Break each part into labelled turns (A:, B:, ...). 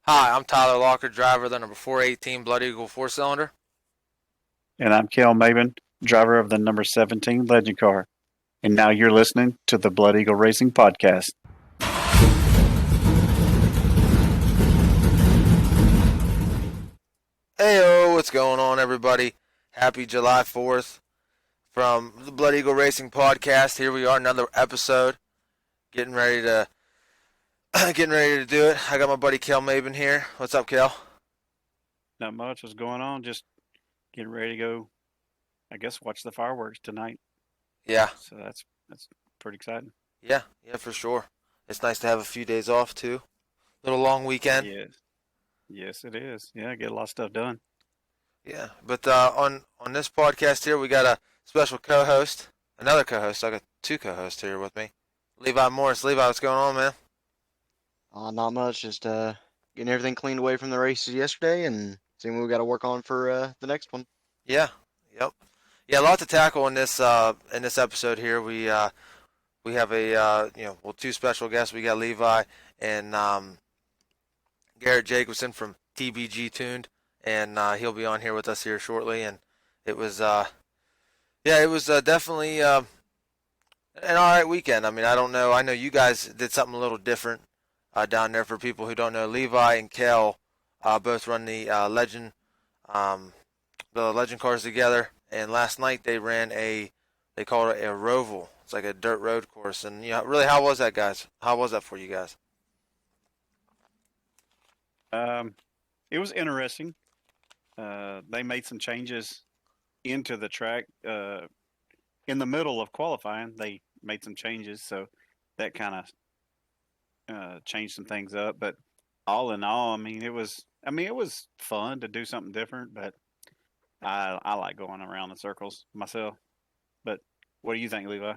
A: Hi, I'm Tyler Locker, driver of the number 418 Blood Eagle four-cylinder.
B: And I'm Cale Maben, driver of the number 17 Legend Car. And now you're listening to the Blood Eagle Racing Podcast.
A: Heyo, what's going on, everybody? Happy July 4th from the Blood Eagle Racing Podcast. Here we are, another episode. Getting ready to getting ready to do it. I got my buddy Kel Maben here. What's up, Kel?
B: Not much was going on, just getting ready to go, I guess, watch the fireworks tonight.
A: Yeah,
B: So that's pretty exciting.
A: yeah, for sure. It's nice to have a few days off too. Little long weekend.
B: Yes. Yes, it is. Yeah, get a lot of stuff done.
A: Yeah, but on this podcast here, we got a special co-host, another co-host. I got two co-hosts here with me. Levi Morris. Levi, what's going on, man?
C: Not much, just getting everything cleaned away from the races yesterday and seeing what we got to work on for the next one.
A: Yeah, yep, yeah. A lot to tackle in this episode here. We have a two special guests. We got Levi and Gerrot Jacobson from TBG Tuned, and he'll be on here with us here shortly. And it was it was definitely an all right weekend. I mean, I don't know. I know you guys did something a little different down there. For people who don't know, Levi and Kel both run um, the legend cars together. And last night they called it a roval. It's like a dirt road course. And really, how was that, guys? How was that for you guys?
B: Um, it was interesting. They made some changes into the track. In the middle of qualifying, they made some changes, so that kind of changed some things up. But all in all, it was fun to do something different. But I like going around in circles myself. But what do you think, Levi?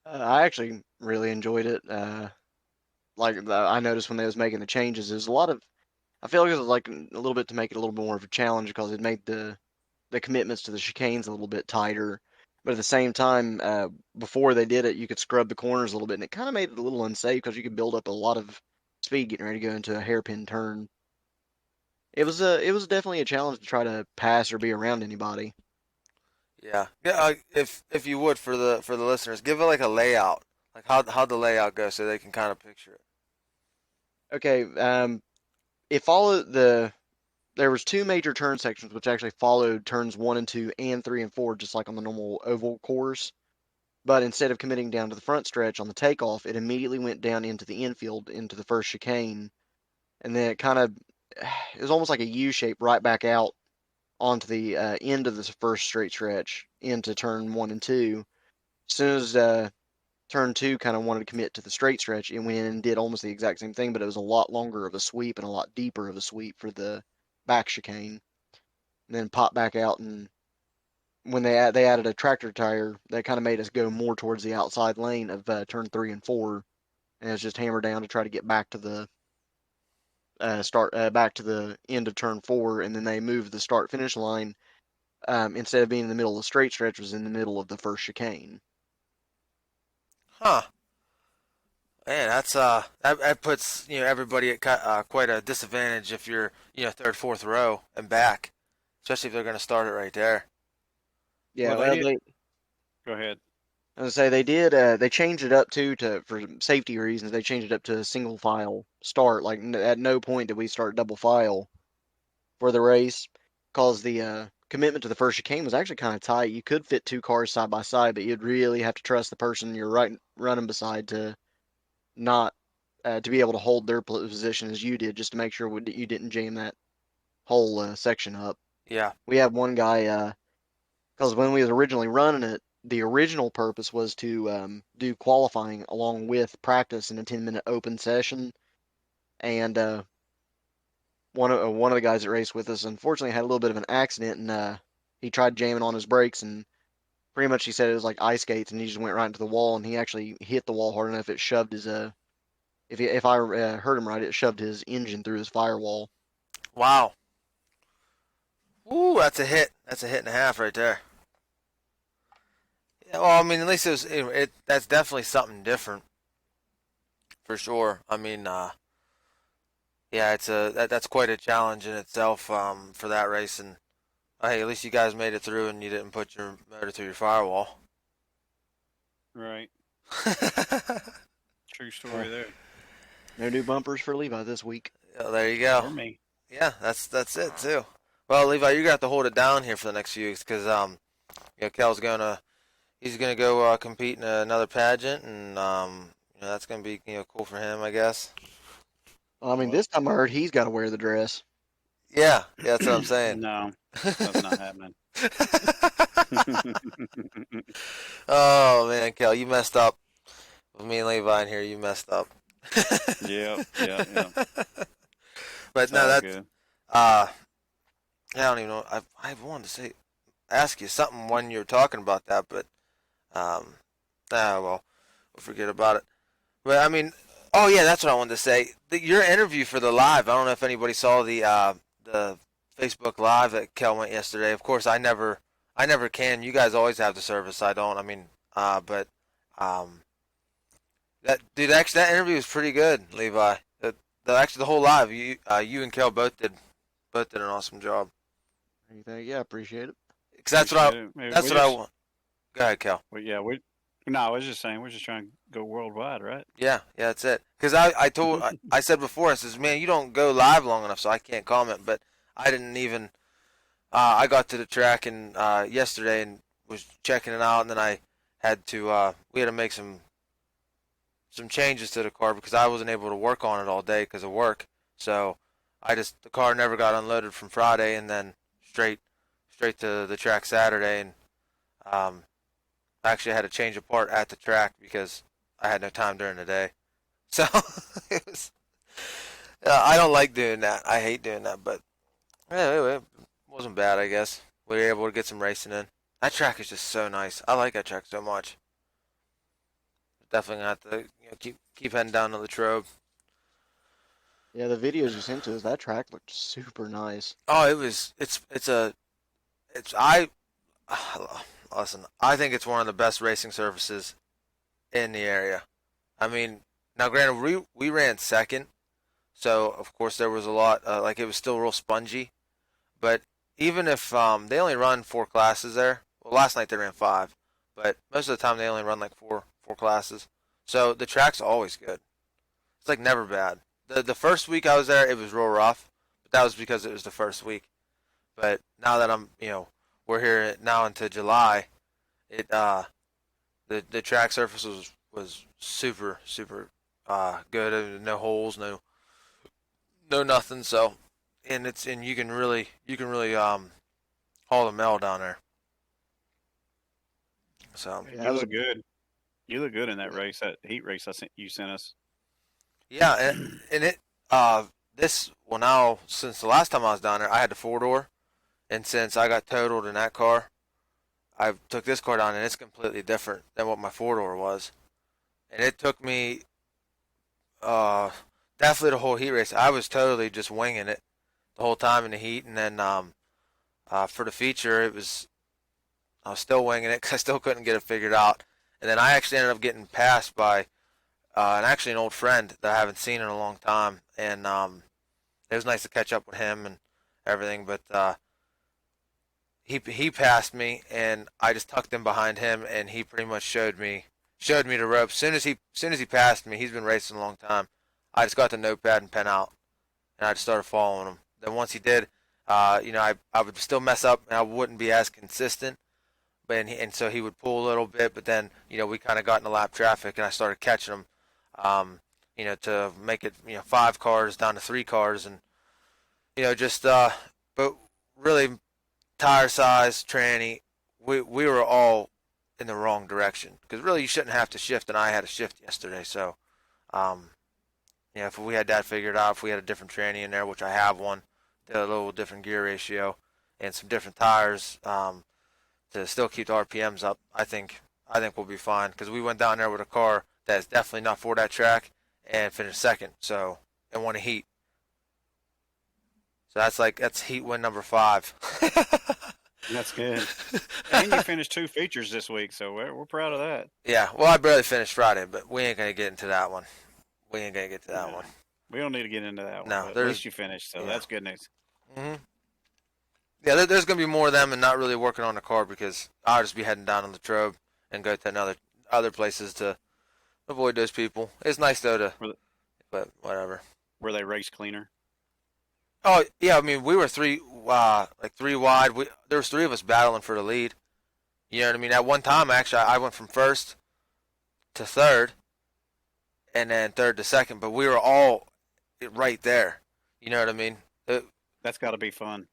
C: I actually really enjoyed it. I noticed when they was making the changes, there's a lot of. I feel like it was like a little bit to make it a little more of a challenge because it made the commitments to the chicanes a little bit tighter. But at the same time, before they did it, you could scrub the corners a little bit, and it kind of made it a little unsafe because you could build up a lot of speed getting ready to go into a hairpin turn. It was definitely a challenge to try to pass or be around anybody.
A: Yeah, yeah. If you would for the listeners, give it like a layout, like how the layout goes, so they can kind of picture it.
C: Okay, it followed the. There was two major turn sections which actually followed turns one and two and three and four, just like on the normal oval course. But instead of committing down to the front stretch on the takeoff, it immediately went down into the infield into the first chicane, and then it kind of it was almost like a U shape right back out onto the end of the first straight stretch into turn one and two. As soon as turn two kind of wanted to commit to the straight stretch, it went in and did almost the exact same thing, but it was a lot longer of a sweep and a lot deeper of a sweep for the back chicane, and then popped back out. And when they added a tractor tire, that kind of made us go more towards the outside lane of turn three and four, and it's just hammer down to try to get back to the start back to the end of turn four, and then they moved the start finish line. Instead of being in the middle of the straight stretch, was in the middle of the first chicane.
A: Huh? Man, that puts everybody at quite a disadvantage if you're third, fourth row and back, especially if they're going to start it right there.
C: Yeah,
B: Well, they
C: well,
B: did. Go ahead.
C: I was gonna say they did. They changed it up too to for safety reasons. They changed it up to a single file start. Like at no point did we start double file for the race, because the commitment to the first chicane was actually kind of tight. You could fit two cars side by side, but you'd really have to trust the person you're right running beside to not to be able to hold their position as you did, just to make sure that you didn't jam that whole section up.
A: Yeah,
C: We had one guy because when we was originally running it, the original purpose was to do qualifying along with practice in a 10-minute open session. And one of the guys that raced with us unfortunately had a little bit of an accident, and he tried jamming on his brakes, and pretty much he said it was like ice skates, and he just went right into the wall, and he actually hit the wall hard enough it shoved his if I heard him right, it shoved his engine through his firewall.
A: wow. Ooh, that's a hit. That's a hit and a half right there. Yeah, well, I mean, at least that's definitely something different for sure. I mean, Yeah, that's quite a challenge in itself for that race. And hey, at least you guys made it through and you didn't put your motor through your firewall.
B: Right. True
C: Uh,
B: story there.
C: no new bumpers for Levi this week.
A: Yeah, there you go.
B: Or me.
A: Yeah, that's it too. Well, Levi, you're gonna have to hold it down here for the next few weeks because Kel's he's gonna go compete in another pageant, and that's gonna be cool for him, I guess.
C: Well, I mean,
B: Well,
C: this time I heard he's got to wear the dress.
A: Yeah, yeah, that's what I'm saying.
B: no, that's not happening.
A: Oh man, Kel, you messed up with me and Levi in here. You messed up.
B: Yep, yeah, yeah.
A: But
B: It's
A: no,
B: all
A: that's
B: good.
A: uh, I don't even know. I wanted to ask you something when you were talking about that, but um, well, we'll forget about it. But I mean, oh yeah, that's what I wanted to say. Your interview for the live. I don't know if anybody saw the Facebook live that Kel went yesterday. Of course, I never can. You guys always have the service. I don't. I mean, but um, that dude, actually, that interview was pretty good, Levi. The whole live, you and Kel both did an awesome job.
C: Anything? Yeah, appreciate it.
A: Cause
B: Appreciate it. Maybe
A: that's
B: we
A: what I
B: just,
A: want. Go ahead, Kel.
B: yeah, we. No, I was just saying we're just trying to go worldwide, right?
A: Yeah, yeah, that's it. Because I said before, I says, man, you don't go live long enough, so I can't comment. But I didn't even. I got to the track and yesterday and was checking it out, and then I had to. We had to make some changes to the car because I wasn't able to work on it all day because of work. So the car never got unloaded from Friday, and then straight to the track Saturday, and um, I actually had to change a part at the track because I had no time during the day. So it was. I don't like doing that. I hate doing that, but anyway, it wasn't bad. I guess we were able to get some racing in. That track is just so nice. I like that track so much. Definitely gonna have to keep heading down to Latrobe.
C: Yeah, the videos you sent to us, that track looked super nice.
A: Oh, it's I listen. I think it's one of the best racing surfaces in the area. I mean, now granted, we ran second, so of course there was a lot. Like it was still real spongy. But even if they only run 4 classes there, well, last night they ran 5, but most of the time they only run like four classes. So the track's always good. It's like never bad. The first week I was there, it was real rough, but that was because it was the first week. But now that we're here now into July, it the track surface was super good. No holes, no nothing. So and you can really haul the mail down there. So
B: And
C: Yeah,
B: you
C: that was
B: look good. You look good in that race, that heat race you sent us.
A: yeah, and it this well now since the last time I was down there, I had the 4 door, and since I got totaled in that car, I took this car down and it's completely different than what my 4 door was, and it took me uh definitely the whole heat race. I was totally just winging it the whole time in the heat, and then for the feature I was still winging it because I still couldn't get it figured out. And then I actually ended up getting passed by actually an old friend that I haven't seen in a long time. And it was nice to catch up with him and everything. But he passed me, and I just tucked in behind him, and he pretty much showed me the ropes. Soon as he passed me, he's been racing a long time. I just got the notepad and pen out, and I just started following him. Then once he did, I would still mess up, and I wouldn't be as consistent. And so he would pull a little bit, but then we kind of got in the lap traffic, and I started catching him, to make it 5 cars down to 3 cars, and just but really tire size, tranny, we were all in the wrong direction because really you shouldn't have to shift, and I had to shift yesterday, so um, if we had that figured out, if we had a different tranny in there, which I have one, a little different gear ratio, and some different tires. To still keep the RPMs up, I think we'll be fine because we went down there with a car that's definitely not for that track and finished second. So and won a heat. So that's heat win number 5.
B: That's good. And you finished 2 features this week, so we're proud of that.
A: Yeah, well I barely finished Friday, but we ain't gonna get into that one. We ain't gonna get to that
B: Yeah.
A: one.
B: We don't need to get into that one,
A: No,
B: but at
A: there's
B: least you finished, so
A: yeah.
B: that's good news.
A: hmm Yeah, there's gonna be more of them, and not really working on the car because I'll just be heading down on the Trobe and go to other places to avoid those people. It's nice though to,
B: Were,
A: but whatever.
B: were they race cleaner?
A: Oh yeah, I mean we were three wide. There was three of us battling for the lead. You know what I mean? At one time, actually, I went from first to third, and then third to second, but we were all right there. You know what I mean?
B: That's got to be fun.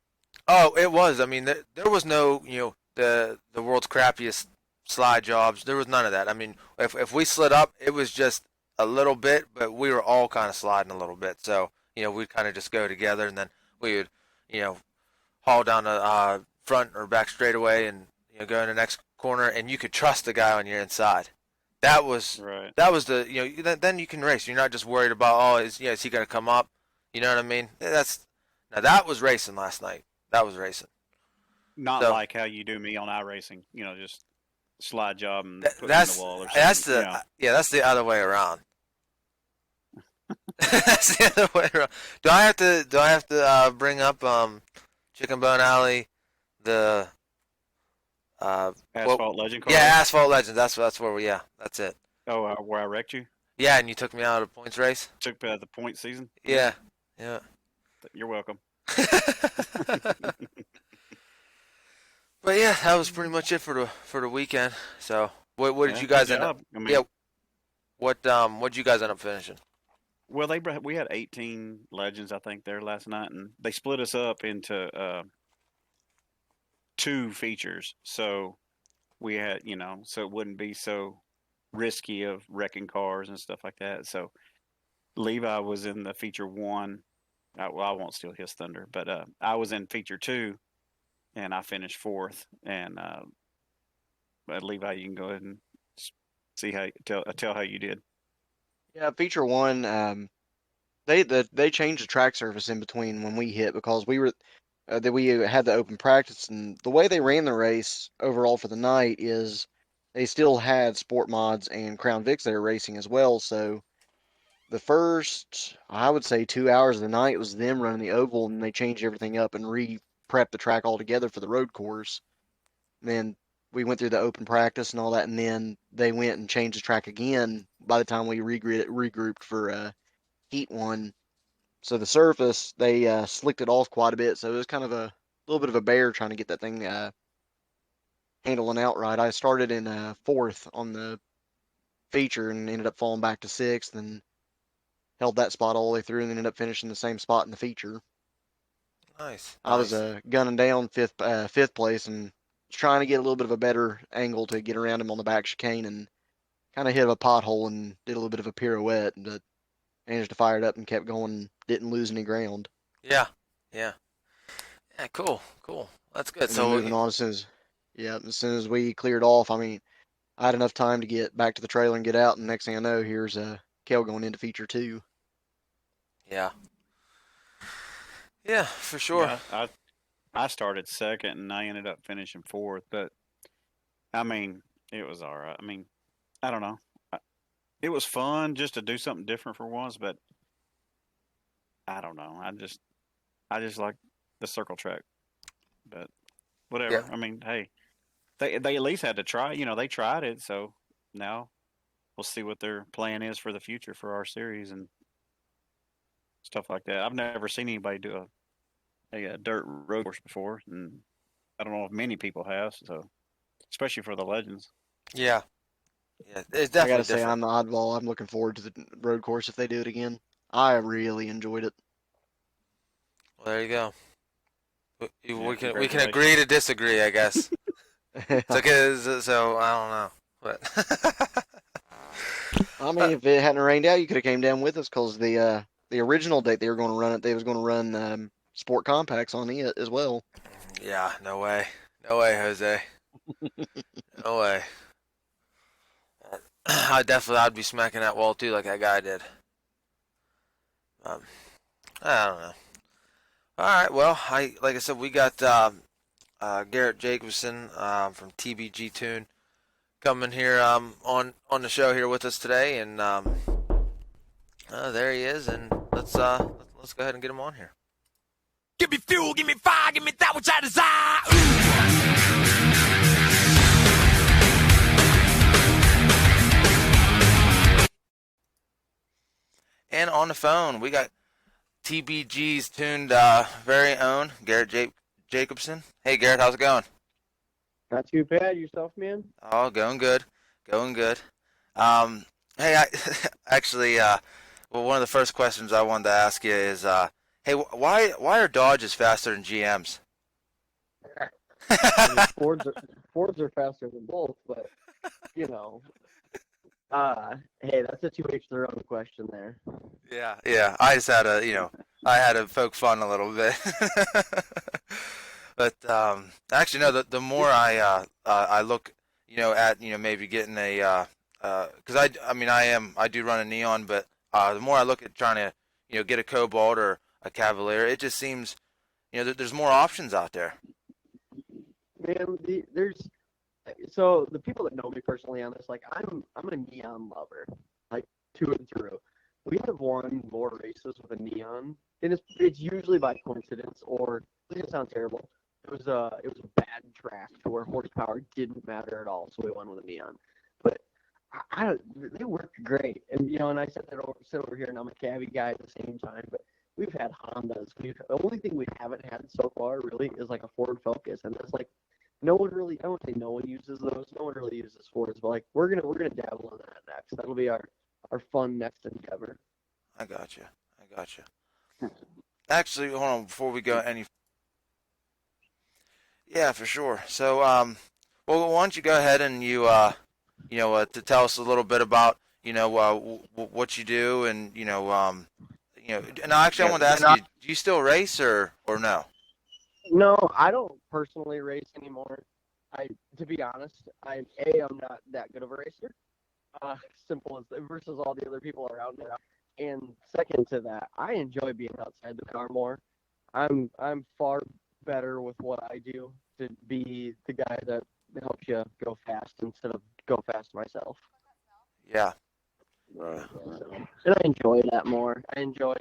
A: Oh, it was. I mean, there was no, the world's crappiest slide jobs. There was none of that. I mean, if we slid up, it was just a little bit, but we were all kind of sliding a little bit. So, we'd kind of just go together, and then we would, you know, haul down the front or back straightaway, and go in the next corner, and you could trust the guy on your inside. That was
B: Right.
A: that was the then you can race. You're not just worried about is he going to come up? You know what I mean? That was racing last night. That was racing.
B: Not
A: So
B: like how you do me on iRacing. Just slide job and put me in
A: that's
B: the wall or
A: that's
B: something.
A: that's the other way around. That's the other way around. Do I have to bring up Chicken Bone Alley, the
B: Asphalt Legend car.
A: yeah, Asphalt Legends. That's where we that's it.
B: Oh, where I wrecked you?
A: Yeah, and you took me out of the points race.
B: Took the point season?
A: Yeah.
B: You're welcome.
A: But yeah, that was pretty much it for the weekend. So what did
B: Yeah,
A: you guys
B: good
A: end up?
B: job. I mean,
A: Yeah, what did you guys end up finishing?
B: well, we had 18 legends, I think, there last night, and they split us up into two features. So we had, so it wouldn't be so risky of wrecking cars and stuff like that. So Levi was in the feature one. Well, I won't steal his thunder, but I was in feature two, and I finished fourth. And but Levi, you can go ahead and see how tell how you did.
C: Yeah, feature one. They changed the track surface in between when we hit because we had the open practice, and the way they ran the race overall for the night is they still had sport mods and Crown Vics there racing as well. So the first, I would say, 2 hours of the night was them running the oval, and they changed everything up and re-prepped the track altogether for the road course. And then we went through the open practice and all that, and then they went and changed the track again by the time we regrouped for heat one. So the surface, they slicked it off quite a bit, so it was kind of a little bit of a bear trying to get that thing handling out right. I started in fourth on the feature and ended up falling back to sixth, and held that spot all the way through, and ended up finishing the same spot in the feature.
A: Nice.
C: I was gunning down fifth place and was trying to get a little bit of a better angle to get around him on the back chicane, and kind of hit a pothole and did a little bit of a pirouette, but managed to fire it up and kept going. Didn't lose any ground.
A: Yeah. Cool. That's good.
C: And then
A: So
C: moving on as soon as we cleared off, I mean, I had enough time to get back to the trailer and get out, and next thing I know, here's Cale going into feature two.
A: yeah, for sure.
B: Yeah, I started second and I ended up finishing fourth, but I mean, it was all right. I mean, I don't know. It was fun just to do something different for once, but I don't know. I just like the circle track, but whatever.
A: Yeah.
B: I mean, hey, they at least had to try. They tried it, so now we'll see what their plan is for the future for our series and stuff like that. I've never seen anybody do a dirt road course before, and I don't know if many people have. So, especially for the legends.
A: Yeah. It's
C: I
A: definitely
C: gotta say,
A: different.
C: I'm the oddball. I'm looking forward to the road course if they do it again. I really enjoyed it.
A: Well, there you go.
B: Yeah,
A: We can
B: congratulations.
A: agree to disagree, I guess. It's okay. So I don't know, but
C: I mean, if it hadn't rained out, you could have came down with us because the original date they were going to run it, they was going to run sport compacts on it as well.
A: yeah, no way, Jose, no way. I'd be smacking that wall too, like that guy did. I don't know. All right, well, like I said, we got Gerrot Jacobson from TBG Tune coming here on the show here with us today, and there he is, and let's go ahead and get him on here.
D: Give me fuel, give me fire, give me that which I desire.
A: And on the phone, we got TBG's tuned very own Gerrot Jacobson. Hey, Gerrot, how's it going?
E: Not too bad. Yourself, man?
A: Oh, going good, going good. Hey, I actually, well, one of the first questions I wanted to ask you is, hey, why are Dodges faster than GMs?
E: I mean, Fords are faster than both, but you know, hey, that's a to each their own question there.
A: Yeah. I just had to, I had to poke fun a little bit. But actually, no. The more I look, at maybe getting a, because I do run a Neon, but the more I look at trying to, get a Cobalt or a Cavalier, it just seems, there's more options out there.
E: Man, there's so the people that know me personally on this, like I'm a neon lover, like to and through. We have won more races with a neon, and it's usually by coincidence or it doesn't sound terrible. It was a bad track to where horsepower didn't matter at all, so we won with a neon. But they work great, and and I sit over here, and I'm a cabbie guy at the same time, but. We've had Hondas. The only thing we haven't had so far really is like a Ford Focus, and that's like no one really. I don't say no one uses those. No one really uses Fords, but like we're gonna dabble in that next. That'll be our fun next endeavor.
A: I got you. Actually, hold on before we go any. Yeah, for sure. So, well, why don't you go ahead and to tell us a little bit about, what you do and, and actually I wanted to ask you, do you still race or no?
E: No, I don't personally race anymore. To be honest, I'm not that good of a racer. Simple as versus all the other people around me. And second to that, I enjoy being outside the car more. I'm far better with what I do to be the guy that helps you go fast instead of go fast myself.
A: Yeah.
E: So, and I enjoy that more. I enjoy,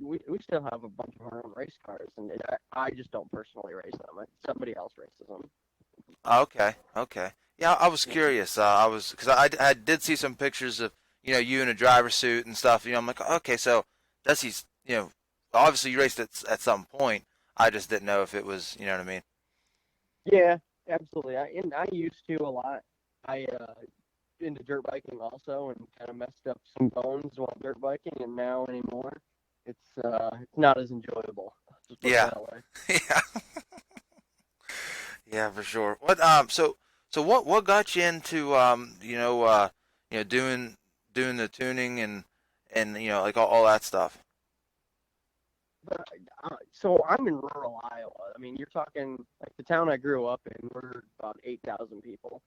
E: we still have a bunch of our own race cars, and I just don't personally race them. Somebody else races them.
A: Okay. Yeah, I was curious. Because I did see some pictures of, you in a driver's suit and stuff. I'm like, okay, so does he's, obviously you raced at some point. I just didn't know if it was, you know what I mean?
E: Yeah, absolutely. I used to a lot. I into dirt biking also, and kind of messed up some bones while dirt biking, and now anymore, it's not as enjoyable. Just put it
A: Yeah.
E: that way.
A: Yeah. Yeah, for sure. So what got you into doing the tuning and like all that stuff?
E: But, so I'm in rural Iowa. I mean, you're talking like the town I grew up in. We're about 8,000 people.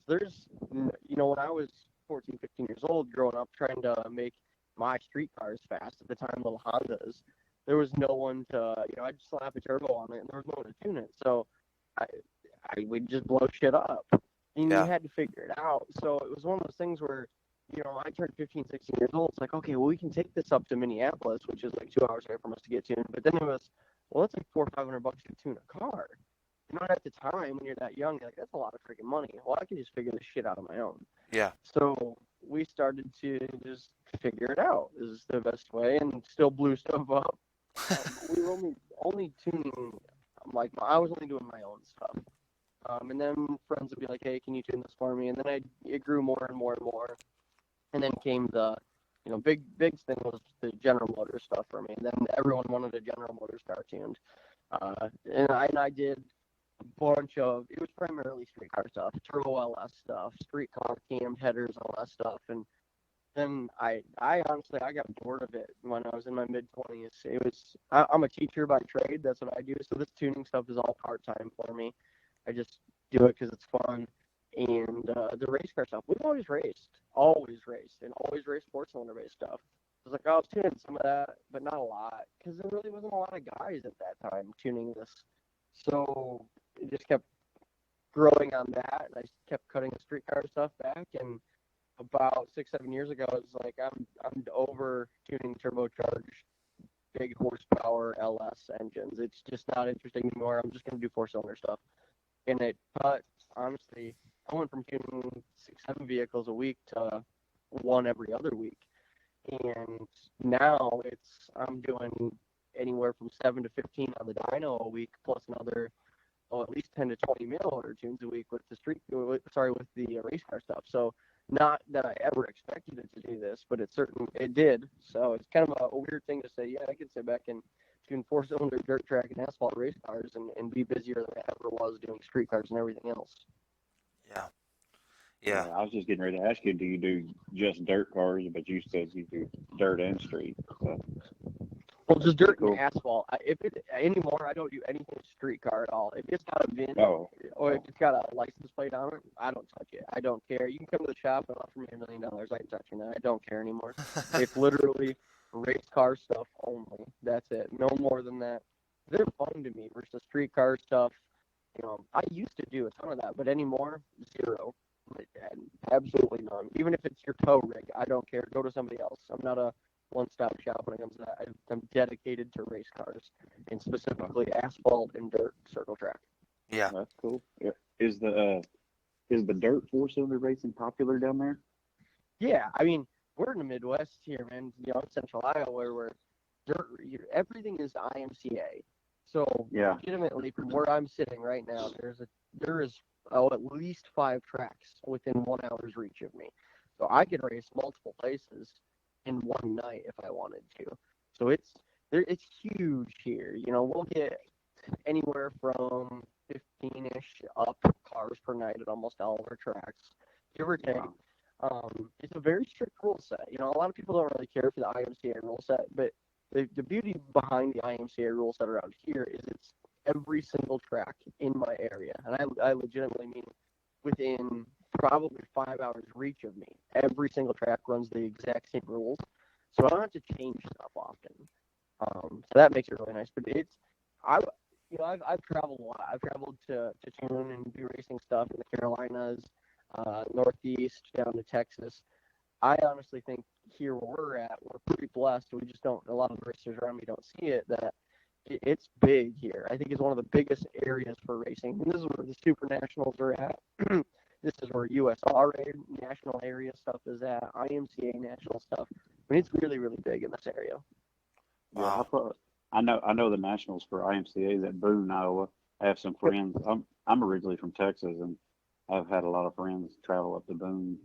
E: So there's, when I was 14, 15 years old, growing up, trying to make my street cars fast at the time, little Hondas. There was no one to, I'd slap a turbo on it, and there was no one to tune it. So I would just blow shit up, and
A: Yeah.
E: you had to figure it out. So it was one of those things where, I turned 15, 16 years old. It's like, okay, well, we can take this up to Minneapolis, which is like 2 hours away from us to get tuned. But then it was, well, that's like $400 or $500 to tune a car. At the time when you're that young, you're like, that's a lot of freaking money. Well, I can just figure this shit out on my own.
A: Yeah.
E: So we started to just figure it out. This is the best way, and still blew stuff up. We were only tuning, like I was only doing my own stuff. And then friends would be like, hey, can you tune this for me? And then it grew more and more and more. And then came the, big thing was the General Motors stuff for me. And then everyone wanted a General Motors car tuned. And I did a bunch of, it was primarily street car stuff, turbo LS stuff, street car cam headers, all that stuff. And then I honestly, I got bored of it when I was in my mid-20s. I'm a teacher by trade. That's what I do. So this tuning stuff is all part-time for me. I just do it because it's fun. And the race car stuff, we've always raced, and always raced four-cylinder based stuff. I was like, I was tuning some of that, but not a lot, because there really wasn't a lot of guys at that time tuning this. So it just kept growing on that, and I kept cutting the street car stuff back. And about 6-7 years ago, it's like I'm over tuning turbocharged big horsepower LS engines. It's just not interesting anymore. I'm just going to do 4-cylinder stuff. And honestly, I went from tuning 6-7 vehicles a week to one every other week. And now I'm doing anywhere from 7 to 15 on the dyno a week, plus another, at least 10 to 20 mail order tunes a week with the race car stuff. So not that I ever expected it to do this, but it did. So it's kind of a weird thing to say, yeah, I can sit back and tune 4-cylinder dirt track and asphalt race cars and be busier than I ever was doing street cars and everything else.
A: Yeah.
F: I was just getting ready to ask you, do you do just dirt cars? But you said you do dirt and street. So.
E: Well, just dirt
F: Cool.
E: and asphalt. Anymore, I don't do anything street car at all. If it's got a VIN or if it's got a license plate on it, I don't touch it. I don't care. You can come to the shop and offer me $1 million. I ain't touching that. I don't care anymore. It's literally race car stuff only. That's it. No more than that. They're fun to me versus street car stuff. I used to do a ton of that, but anymore, zero. Absolutely none. Even if it's your tow rig, I don't care. Go to somebody else. I'm not a one-stop shop when it comes to that. I'm dedicated to race cars, and specifically asphalt and dirt circle track.
A: Yeah.
F: That's cool. Yeah. Is the dirt 4-cylinder racing popular down there?
E: Yeah, I mean, we're in the Midwest here, man. In Central Iowa, where dirt, everything is IMCA. So
F: Yeah.
E: legitimately, from where I'm sitting right now, there is at least 5 tracks within 1 hour's reach of me. So I could race multiple places in one night if I wanted to. So it's huge here. We'll get anywhere from 15-ish up cars per night at almost all of our tracks, give or take.
F: Wow.
E: It's a very strict rule set. A lot of people don't really care for the IMCA rule set, but the beauty behind the IMCA rule set around here is it's every single track in my area, and I legitimately mean within probably 5 hours reach of me. Every single track runs the exact same rules, so I don't have to change stuff often. So that makes it really nice. But I've traveled a lot. I've traveled to tune and do racing stuff in the Carolinas, Northeast, down to Texas. I honestly think here where we're at, we're pretty blessed. We just don't. A lot of the racers around me don't see it. That it's big here. I think it's one of the biggest areas for racing. And this is where the Super Nationals are at. This is where USRA national area stuff is at. IMCA national stuff. I mean, it's really, really big in this area.
F: Yeah, I know the nationals for IMCA is at Boone, Iowa. I have some friends. I'm originally from Texas, and I've had a lot of friends travel up to Boone.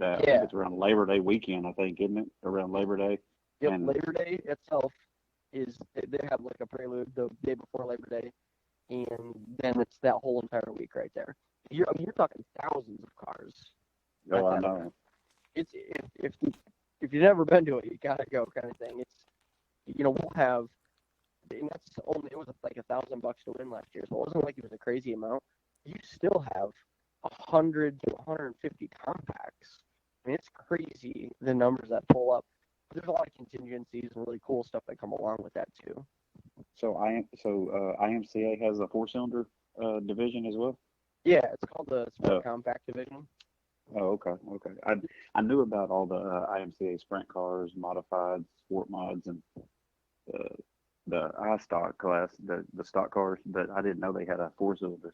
F: I think it's around Labor Day weekend, I think, isn't it? Around Labor Day.
E: Yep, and Labor Day itself is they have like a prelude the day before Labor Day, and then it's that whole entire week right there. You're talking thousands of cars.
F: Oh, I know.
E: It's if you've never been to it, you gotta go kind of thing. It's we'll have, and it was like $1,000 to win last year, so it wasn't like it was a crazy amount. You still have 100 to 150 compacts. I mean, it's crazy the numbers that pull up. There's a lot of contingencies and really cool stuff that come along with that too.
F: So IMCA has a 4-cylinder division as well.
E: Yeah, it's called the Sport Compact Division.
F: Oh, okay. I knew about all the IMCA sprint cars, modified sport mods, and the iStock class, the stock cars, but I didn't know they had a 4-cylinder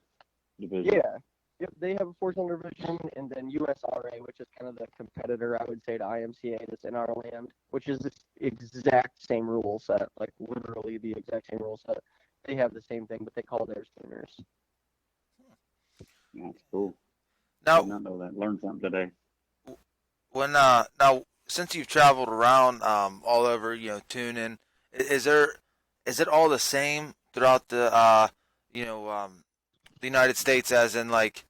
F: division.
E: Yeah. Yep, they have a 4-cylinder division, and then USRA, which is kind of the competitor, I would say, to IMCA that's in our land, which is the exact same rule set, like literally the exact same rule set. They have the same thing, but they call theirs tuners.
F: That's cool.
A: Now,
F: I did not know that. Learned something today.
A: Now since you've traveled around all over, tuning, is it all the same throughout the the United States, as in like,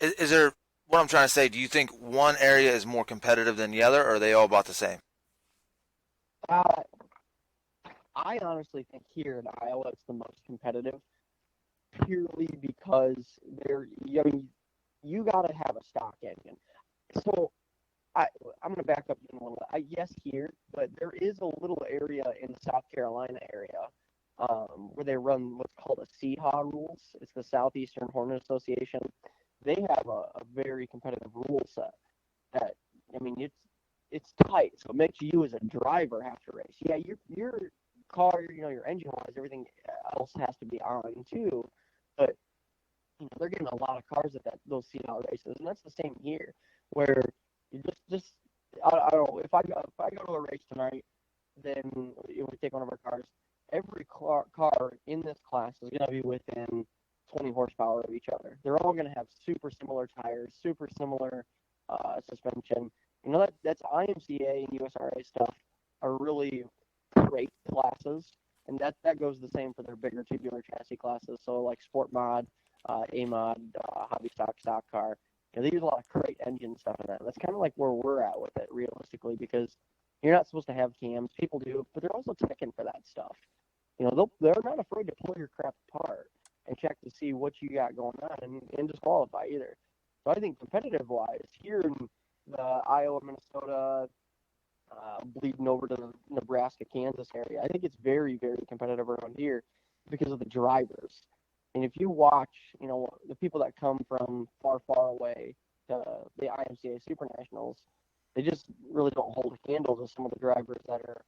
A: is there, what I'm trying to say, do you think one area is more competitive than the other, or are they all about the same?
E: I honestly think here in Iowa it's the most competitive, purely because you got to have a stock engine. So I'm going to back up a little bit. Yes, here, but there is a little area in the South Carolina area where they run what's called a CHA rules. It's the Southeastern Hornet Association. They have a very competitive rule set. That, I mean, it's tight, so it makes you as a driver have to race. Yeah, your car, your engine wise, everything else has to be on too, but they're getting a lot of cars at those CDL races, and that's the same here, where you just I don't know, if I go to a race tonight, then we take one of our cars. Every car in this class is going to be within 20 horsepower of each other. They're all going to have super similar tires, super similar suspension. That's IMCA and USRA stuff are really great classes, and that goes the same for their bigger tubular chassis classes. So like Sport Mod, A Mod, Hobby Stock Car. They use a lot of crate engine stuff in that. That's kind of like where we're at with it, realistically, because you're not supposed to have cams. People do, but they're also checking for that stuff. They're not afraid to pull your crap apart and check to see what you got going on and disqualify either. So I think competitive-wise, here in the Iowa, Minnesota, bleeding over to the Nebraska, Kansas area, I think it's very, very competitive around here because of the drivers. And if you watch, the people that come from far, far away to the IMCA Super Nationals, they just really don't hold a candle to some of the drivers that are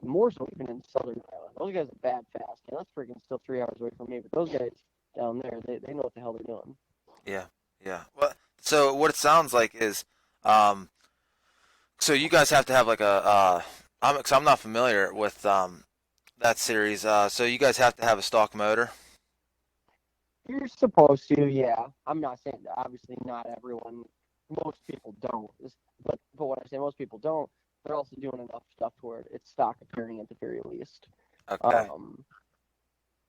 E: more so even in Southern Iowa. Those guys are bad fast. That's freaking still 3 hours away from me, but those guys down there, they know what the hell they're doing.
A: Yeah, yeah. Well, so what it sounds like is, so you guys have to have like cause I'm not familiar with that series. So you guys have to have a stock motor.
E: You're supposed to, yeah. I'm not saying that. Obviously not everyone. Most people don't. But when I say most people don't, they're also doing enough stuff to where it's stock appearing at the very least.
A: Okay.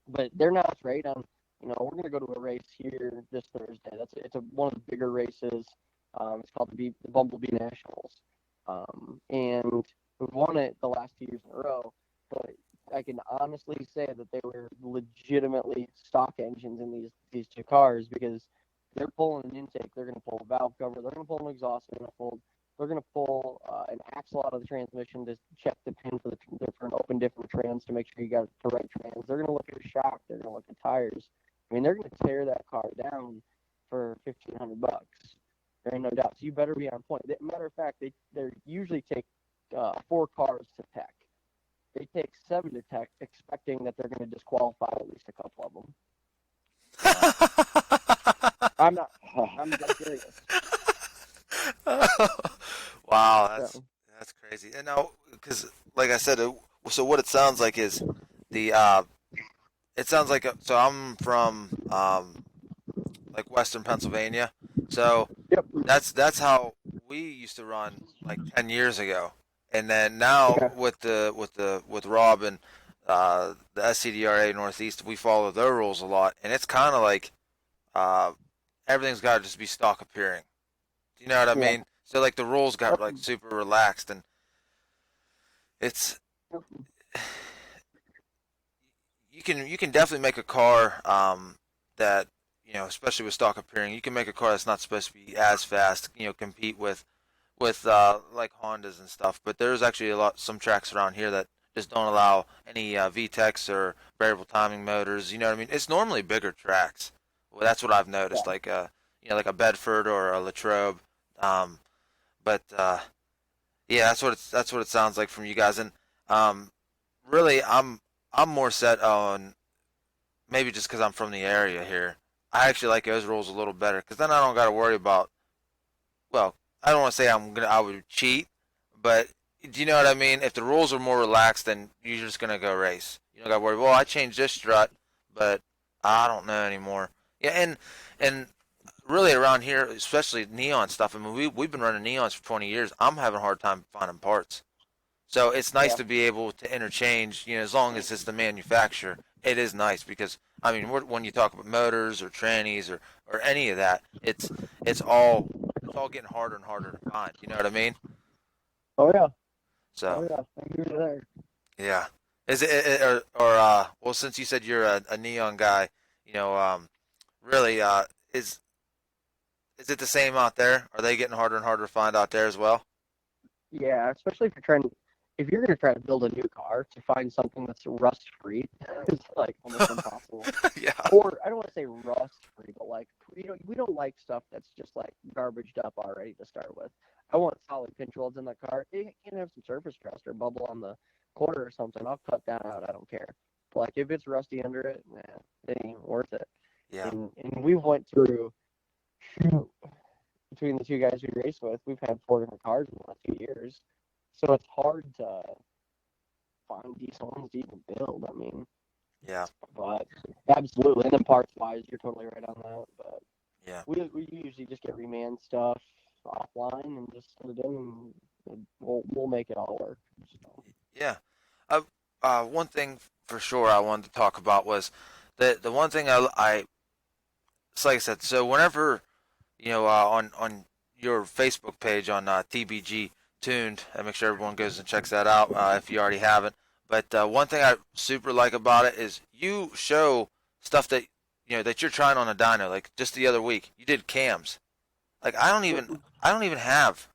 E: But they're not afraid on. We're gonna go to a race here this Thursday. It's one of the bigger races. It's called the Bumblebee Nationals, and we've won it the last 2 years in a row. But I can honestly say that they were legitimately stock engines in these two cars, because they're pulling an intake, they're going to pull a valve cover, they're going to pull an exhaust manifold, they're going to pull an axle out of the transmission to check the pin for an open different trans to make sure you got the right trans. They're going to look at your shock, they're going to look at tires. I mean, they're going to tear that car down for $1,500. There ain't no doubt. So you better be on point. Matter of fact, they usually take 4 cars to tech. They take 7 to tech, expecting that they're going to disqualify at least a couple of them. I'm dead serious.
A: Wow, that's crazy. And now, because like I said, so what it sounds like is the it sounds like so I'm from like Western Pennsylvania, so
E: Yep.
A: that's how we used to run like 10 years ago. And then now
E: Okay.
A: with Rob and the SCDRA Northeast, we follow their rules a lot, and it's kind of like uh, everything's got to just be stock appearing. Do you know what I
E: Yeah.
A: mean? So like the rules got like super relaxed, and it's you can definitely make a car that especially with stock appearing, you can make a car that's not supposed to be as fast, compete with like Hondas and stuff. But there's actually some tracks around here that just don't allow any VTECs or variable timing motors. You know what I mean? It's normally bigger tracks. Well, that's what I've noticed, like like a Bedford or a Latrobe. Um, but yeah, that's what it sounds like from you guys. And really, I'm more set on maybe just because I'm from the area here. I actually like those rules a little better because then I don't got to worry about. Well, I don't want to say I would cheat, but do you know what I mean? If the rules are more relaxed, then you're just gonna go race. You don't got to worry. Well, I changed this strut, but I don't know anymore. Yeah, and really around here, especially neon stuff. I mean, we've been running neons for 20 years. I'm having a hard time finding parts. So it's nice
E: Yeah.
A: to be able to interchange, as long as it's the manufacturer. It is nice because I mean, when you talk about motors or trannies or any of that, it's all getting harder and harder to find. You know what I mean?
E: Oh yeah.
A: So
E: Oh yeah. I'm here to there.
A: yeah, is it or well, since you said you're a neon guy, really is it the same out there? Are they getting harder and harder to find out there as well?
E: Yeah, especially if you're gonna try to build a new car, to find something that's rust free is like almost impossible.
A: Yeah.
E: Or I don't want to say rust free, but like we don't like stuff that's just like garbaged up already to start with. I want solid pinch welds in that car. It can have some surface rust or bubble on the quarter or something. I'll cut that out. I don't care. But like if it's rusty under it, nah, it ain't worth it.
A: Yeah.
E: And we went through, shoot, between the two guys we raced with, we've had 4 different cars in the last 2 years. So it's hard to find decent ones to even build. I mean,
A: Yeah.
E: but absolutely. And then parts wise, you're totally right on that. But
A: Yeah.
E: we usually just get reman stuff offline and just send it in, and we'll make it all work. So.
A: Yeah. One thing for sure I wanted to talk about was the one thing it's like I said. So whenever on your Facebook page on TBG Tuned, and make sure everyone goes and checks that out if you already haven't. But one thing I super like about it is you show stuff that that you're trying on a dyno. Like just the other week, you did cams. Like I don't even have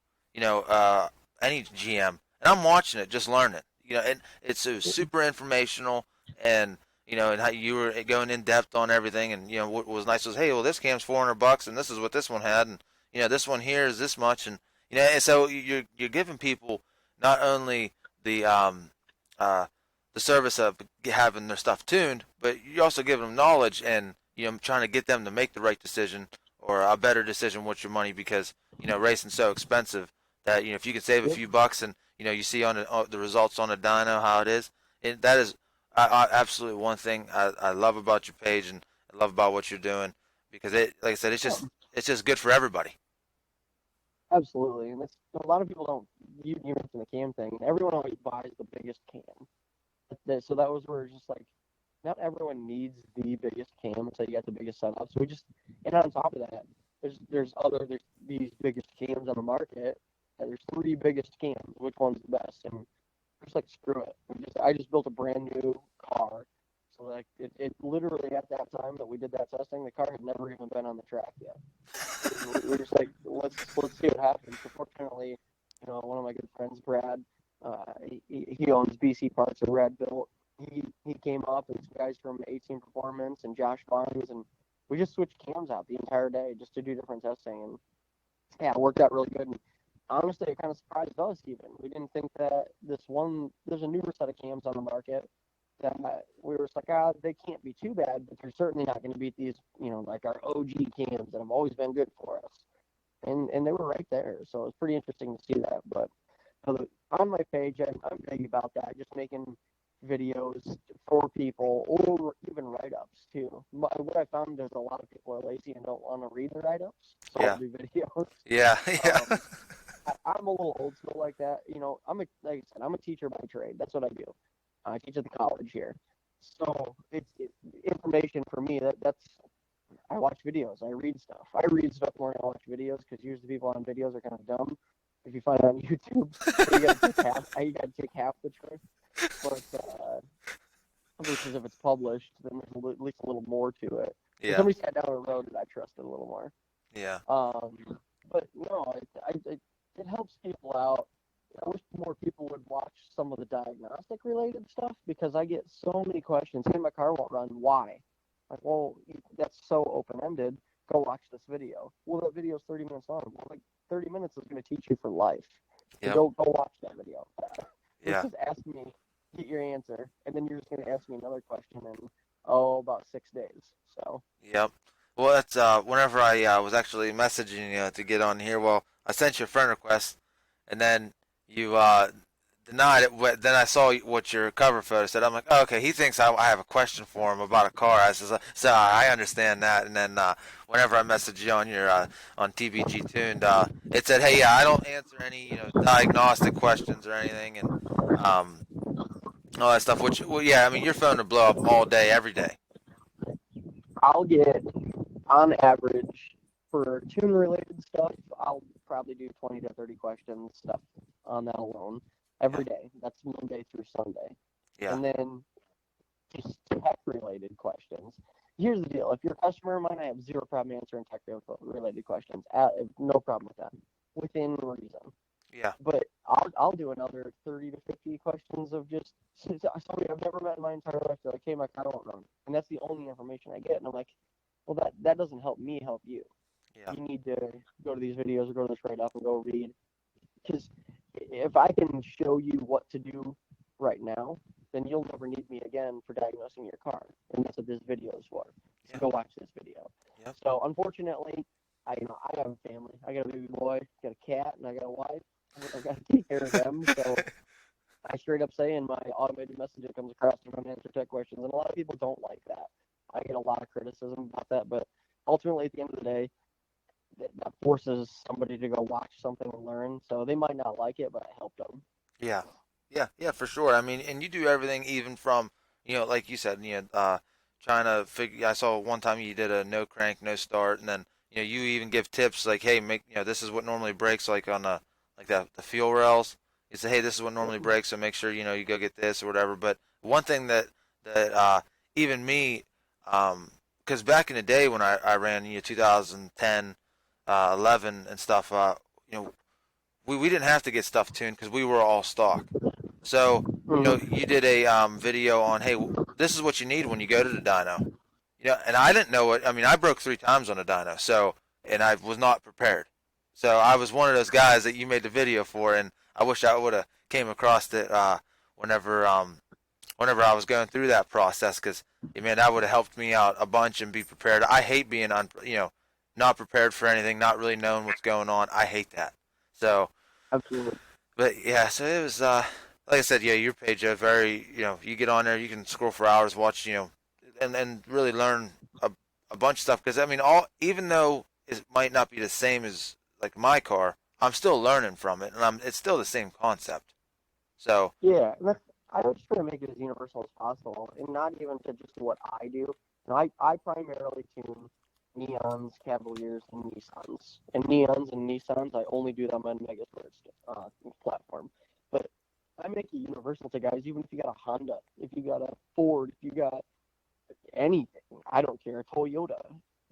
A: any GM, and I'm watching it, just learning. And it's super informational, and and how you were going in depth on everything. And what was nice was, hey, well, this cam's $400, and this is what this one had, and this one here is this much, and and so you're giving people not only the the service of having their stuff tuned, but you're also giving them knowledge, and trying to get them to make the right decision or a better decision with your money, because racing's so expensive that if you can save a few bucks, and you see on the results on a dyno how it is, and that is absolutely one thing I love about your page, and I love about what you're doing, because like I said, it's just good for everybody.
E: Absolutely, and a lot of people don't. You mentioned the cam thing, and everyone always buys the biggest cam. So that was where it's just like, not everyone needs the biggest cam until you got the biggest setup. So and on top of that, there's these biggest cams on the market. And there's 3 biggest cams. Which one's the best? And we're just like, screw it. I just built a brand new car. So like it literally at that time that we did that testing, the car had never even been on the track yet. We were just like, let's see what happens. So fortunately, one of my good friends, Brad, he owns BC Parts or Red Built. He came up, and some guys from 18 Performance and Josh Barnes, and we just switched cams out the entire day just to do different testing, and yeah, it worked out really good. And honestly, it kind of surprised us even. We didn't think that there's a newer set of cams on the market that we were just like, they can't be too bad, but they're certainly not going to beat these, like our OG cams that have always been good for us. And they were right there, so it was pretty interesting to see that. But on my page, I'm big about that, just making videos for people, or even write-ups too. What I found is a lot of people are lazy and don't want to read the write-ups, so
A: Yeah.
E: I'll do videos.
A: Yeah. Yeah.
E: I'm a little old school like that. Like I said, I'm a teacher by trade. That's what I do. I teach at the college here. So it's information for me. That's I watch videos. I read stuff. I read stuff more than I watch videos, because usually people on videos are kind of dumb. If you find it on YouTube, you got to take half the truth. But versus if it's published, then there's at least a little more to it. If
A: Yeah.
E: somebody sat down and wrote it, I trust it a little more.
A: Yeah.
E: But no, it helps people out. I wish more people would watch some of the diagnostic related stuff, because I get so many questions. Hey, my car won't run. Why? Like, well, that's so open ended. Go watch this video. Well, that video is 30 minutes long. Well, like 30 minutes is going to teach you for life. So
A: Yep.
E: go watch that video.
A: Yeah.
E: Just ask me, get your answer, and then you're just going to ask me another question in about 6 days. So.
A: Yep. Well, that's whenever I was actually messaging you to get on here. Well, I sent you a friend request, and then you denied it. Then I saw what your cover photo said. I'm like, oh, okay, he thinks I have a question for him about a car. I says, so I understand that. And then whenever I messaged you on your on TBG Tuned, it said, hey, yeah, I don't answer any diagnostic questions or anything, and all that stuff. Which, well, yeah, I mean, your phone would blow up all day, every day.
E: I'll get, on average, for tune-related stuff, I'll probably do 20 to 30 questions stuff on that alone every day. That's Monday through Sunday.
A: Yeah.
E: And then just tech-related questions. Here's the deal. If you're a customer of mine, I have zero problem answering tech-related questions. No problem with that, within reason.
A: Yeah.
E: But I'll do another 30 to 50 questions of just somebody I've never met in my entire life. They're like, hey, my car won't run. And that's the only information I get. And I'm like, well, that doesn't help me help you.
A: Yeah.
E: You need to go to these videos or go to this write-up and go read because if I can show you what to do right now, then you'll never need me again for diagnosing your car, and that's what this video is for. So
A: Yeah.
E: go watch this video.
A: Yep.
E: So unfortunately, I have a family. I got a baby boy, got a cat, and I got a wife. I got to take care of them. So I straight up say in my automated message that comes across to answer tech questions, and a lot of people don't like that. I get a lot of criticism about that, but ultimately, at the end of the day, that forces somebody to go watch something and learn. So they might not like it, but I helped them.
A: Yeah, yeah, for sure. I mean, and you do everything even from, like you said, trying to figure. I saw one time you did a no crank, no start, and then you even give tips like, hey, make this is what normally breaks like on like the fuel rails. You say, hey, this is what normally breaks, so make sure you go get this or whatever. But one thing that even me, because back in the day when I ran 2010, 11 and stuff, we didn't have to get stuff tuned because we were all stock. So, you did a video on, hey, this is what you need when you go to the dyno. And I didn't know it. I mean, I broke 3 times on a dyno, so, and I was not prepared. So I was one of those guys that you made the video for, and I wish I would have came across it whenever whenever I was going through that process, because man, that would have helped me out a bunch and be prepared. I hate being not prepared for anything, not really knowing what's going on. I hate that. So,
E: Absolutely.
A: but yeah, so it was like I said, yeah, your page very you get on there, you can scroll for hours, watch and really learn a bunch of stuff, because I mean even though it might not be the same as like my car, I'm still learning from it, and it's still the same concept. So
E: Yeah, I just try to make it as universal as possible, and not even to just what I do. I primarily tune Neons, Cavaliers, and Nissans. And Neons and Nissans, I only do them on Megasports platform. But I make it universal to guys, even if you got a Honda, if you got a Ford, if you got anything, I don't care, Toyota.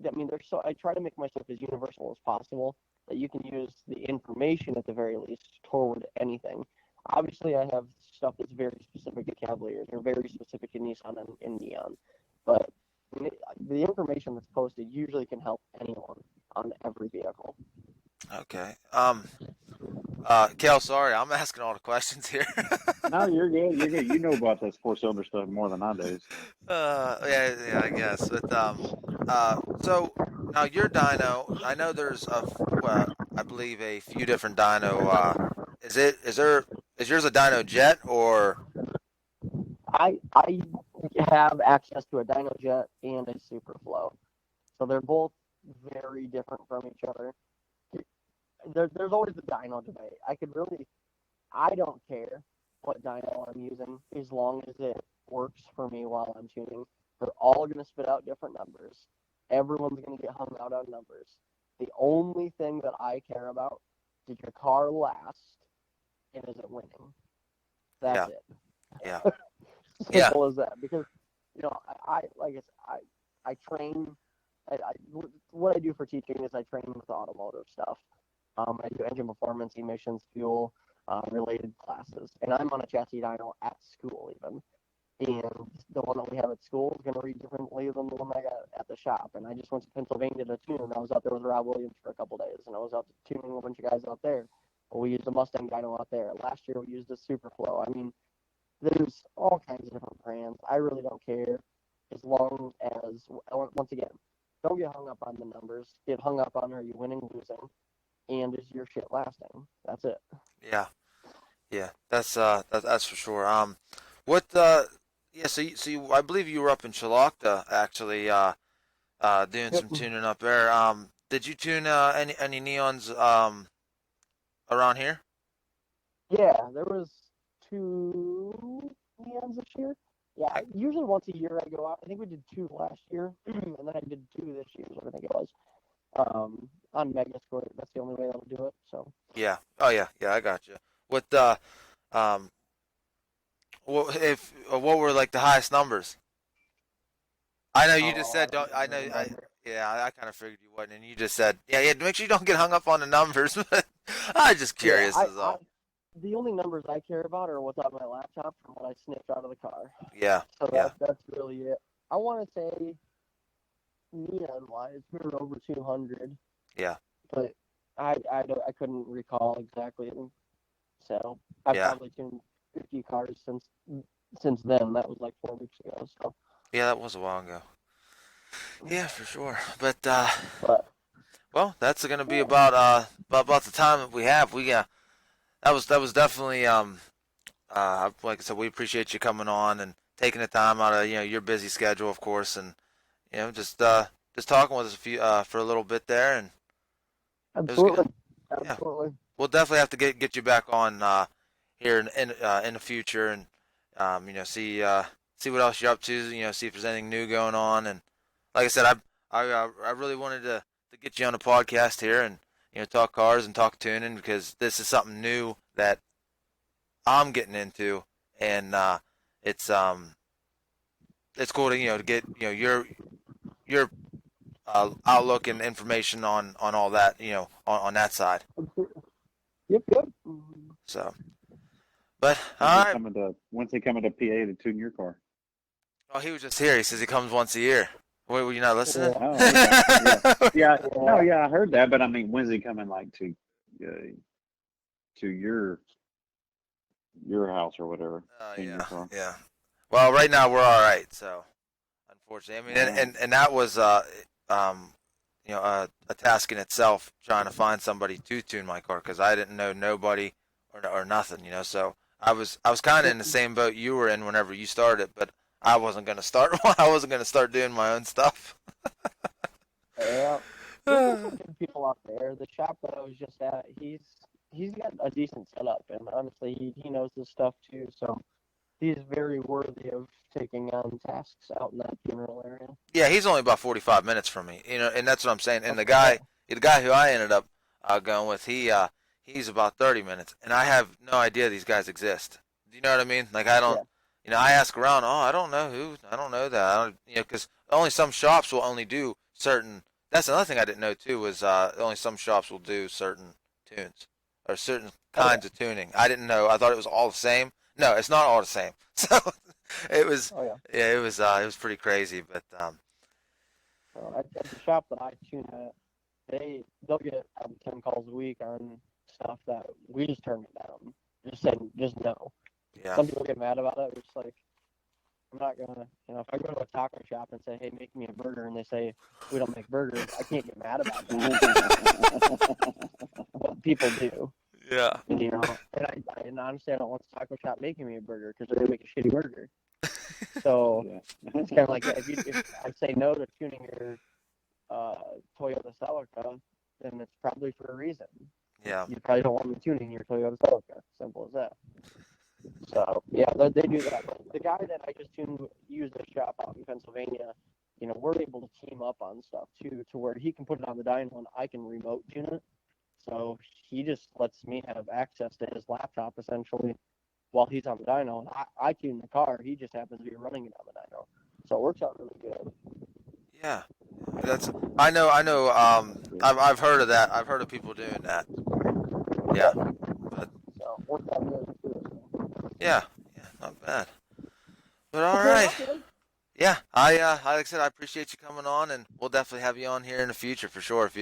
E: I mean, I try to make myself as universal as possible, that you can use the information at the very least toward anything. Obviously, I have stuff that's very specific to Cavaliers or very specific to Nissan and Neon, but the information that's posted usually can help anyone on every vehicle.
A: okay, Kel, sorry, I'm asking all the questions here.
F: No, you're good. You're good. You know about this four-cylinder stuff more than I do.
A: Yeah, I guess. But so now your dyno, I know there's I believe a few different dyno. Is yours a dyno jet or?
E: I have access to a Dyno Jet and a Superflow, so they're both very different from each other. There's always the dyno debate. I don't care what dyno I'm using as long as it works for me while I'm tuning. They're all going to spit out different numbers. Everyone's going to get hung out on numbers. The only thing that I care about, did your car last, and is it winning? That's it.
A: Yeah.
E: Simple as that. Because I like I train. What I do for teaching is I train with automotive stuff. I do engine performance, emissions, fuel related classes, and I'm on a chassis dyno at school even. And the one that we have at school is going to read differently than the one I got at the shop. And I just went to Pennsylvania to tune, and I was out there with Rob Williams for a couple days, and I was out tuning a bunch of guys out there. We used a Mustang dyno out there. Last year we used a Superflow. I mean, there's all kinds of different brands. I really don't care, as long as, once again, don't get hung up on the numbers. Get hung up on, are you winning, losing, and is your shit lasting? That's it.
A: Yeah, that's for sure. What yeah, so I believe you were up in Chilocta actually, doing some tuning up there. Did you tune any neons around here?
E: Yeah, there was 2 neons this year. Yeah, usually once a year I go out. I think we did 2 last year, and then I did 2 this year, is what I think it was. On Megascore, that's the only way I'll do it. So
A: Yeah. Oh yeah, I got you. What um what were like the highest numbers? I know you just said don't. I know. I kind of figured you wouldn't, and you just said yeah. Make sure you don't get hung up on the numbers. But I'm just curious. Is all.
E: The only numbers I care about are what's on my laptop from what I sniffed out of the car.
A: Yeah.
E: So that's really it. I want to say neon wise, we were over 200.
A: Yeah.
E: But I couldn't recall exactly. So I've
A: Yeah.
E: probably tuned 50 cars since then. That was like 4 weeks ago. So,
A: Yeah, that was a while ago. Yeah, for sure. But
E: but
A: well, that's going to be
E: yeah,
A: about the time that we have. That was definitely like I said, we appreciate you coming on and taking the time out of your busy schedule, of course, and just talking with us for a little bit there, and it was good.
E: absolutely,
A: Yeah,
E: absolutely.
A: we'll definitely have to get you back on here in the future, and see what else you're up to. See if there's anything new going on, and like I said, I really wanted to get you on the podcast here and talk cars and talk tuning because this is something new that I'm getting into, and it's it's cool to to get your outlook and information on all that on that side.
E: Yep, yep.
A: So, but all right.
F: When's he coming to PA to tune your car?
A: Oh, he was just here. He says he comes once a year. Wait, were you not listening?
E: Yeah.
F: Oh, okay. Yeah.
E: Yeah.
F: No, yeah, I heard that, but I mean, when's he coming like to your house or whatever? Tune your
A: Yeah,
F: car.
A: yeah. Well, right now we're all right. So, unfortunately, I mean, and that was a task in itself trying to find somebody to tune my car because I didn't know nobody or nothing. So I was kind of in the same boat you were in whenever you started, but I wasn't gonna start. I wasn't gonna start doing my own stuff.
E: Yeah. There's some good people out there. The shop that I was just at, he's got a decent setup, and honestly, he knows his stuff too. So he's very worthy of taking on tasks out in that general area.
A: Yeah, he's only about 45 minutes from me, and that's what I'm saying. And the guy who I ended up going with, he's about 30 minutes, and I have no idea these guys exist. Do you know what I mean? Like I don't, I ask around. Oh, I don't know who. I don't know that. I don't, because only some shops will only do certain. That's another thing I didn't know too was only some shops will do certain tunes or certain kinds of tuning. I didn't know. I thought it was all the same. No, it's not all the same. So it was.
E: Oh yeah.
A: Yeah, it was pretty crazy, but
E: At the shop that I tune at, they'll get 10 calls a week on stuff that we just turn it down. Just no.
A: yeah,
E: Some people get mad about it. It's like, I'm not gonna, if I go to a taco shop and say, hey, make me a burger, and they say we don't make burgers, I can't get mad about that. But people do.
A: yeah,
E: And honestly, I don't want the taco shop making me a burger because they're gonna make a shitty burger. So
F: Yeah.
E: it's kind of like if I say no to tuning your Toyota Celica, then it's probably for a reason.
A: yeah,
E: You probably don't want me tuning your Toyota Celica. Simple as that. So yeah, they do that. The guy that I just used the shop out in Pennsylvania, we're able to team up on stuff too, to where he can put it on the dyno and I can remote tune it. So he just lets me have access to his laptop essentially while he's on the dyno, and I tune the car. He just happens to be running it on the dyno, so it works out really good.
A: yeah. I know. I've heard of that. I've heard of people doing that. Yeah, but
E: So it works out really good.
A: yeah, not bad. But all right. Yeah, like I said, I appreciate you coming on, and we'll definitely have you on here in the future for sure if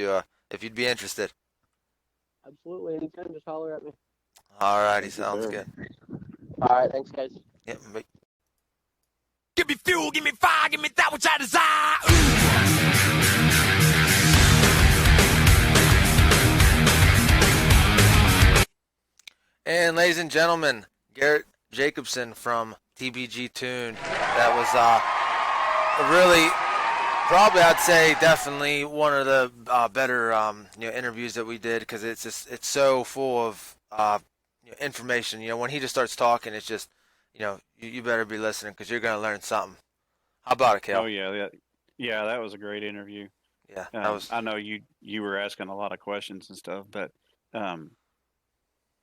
A: you'd be interested.
E: Absolutely, anytime, just holler at me.
A: All righty,
F: Thank you,
A: sounds
F: sir.
A: good.
E: All right, thanks, guys.
A: Yep.
D: Give me fuel, give me fire, give me that which I desire.
A: And ladies and gentlemen, Gerrot Jacobson from TBG Tune. That was really, probably I'd say definitely one of the better interviews that we did because it's so full of information. When he just starts talking, it's just you better be listening because you're gonna learn something. How about it, Cale?
B: Oh yeah, that was a great interview.
A: Yeah, that was.
B: I know you were asking a lot of questions and stuff, but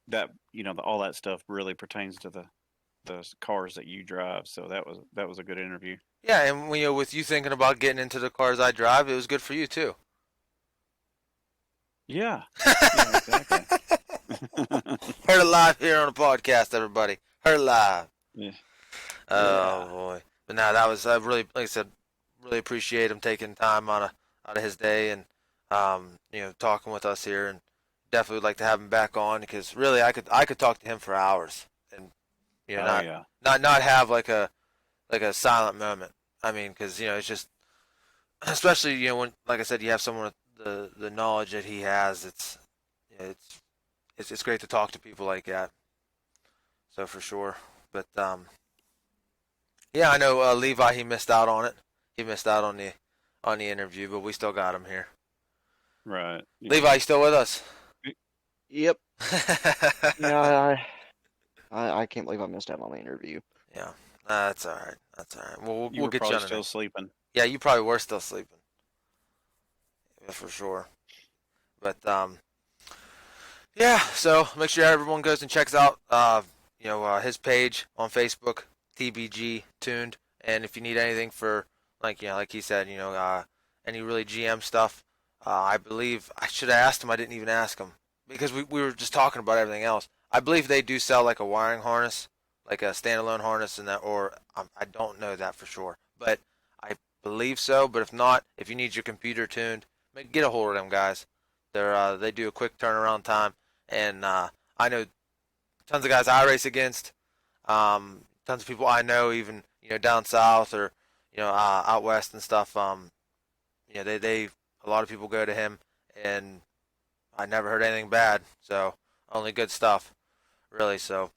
B: that all that stuff really pertains to the cars that you drive. So that was a good interview.
A: Yeah, and with you thinking about getting into the cars I drive, it was good for you too.
B: Yeah, yeah, exactly.
A: Heard it live here on the podcast, everybody. Heard it live.
B: Yeah.
A: Oh boy! But now that was really, like I said, really appreciate him taking time out of his day and talking with us here and definitely would like to have him back on because really I could talk to him for hours and
B: Oh yeah.
A: not have like a silent moment. I mean, because it's just especially when like I said you have someone with the knowledge that he has. It's it's great to talk to people like that. So for sure, but yeah, I know Levi he missed out on it. He missed out on the interview, but we still got him here.
B: Right. Yeah.
A: Levi, you still with us?
C: Yep. Yeah, I can't believe I missed out on the interview.
A: Yeah, that's all right. That's all right. Well,
B: You
A: we'll
B: were
A: get you
B: probably
A: on the
B: still
A: next.
B: sleeping.
A: Yeah, you probably were still sleeping. Yeah, for sure. But yeah. So make sure everyone goes and checks out his page on Facebook, TBG Tuned. And if you need anything for like he said, any really GM stuff, I believe I should have asked him. I didn't even ask him because we were just talking about everything else. I believe they do sell like a wiring harness, like a standalone harness, and that, or I don't know that for sure, but I believe so. But if not, if you need your computer tuned, get a hold of them guys. They do a quick turnaround time, and I know tons of guys I race against, tons of people I know, even down south or out west and stuff. They a lot of people go to him, and I never heard anything bad. So only good stuff, really. So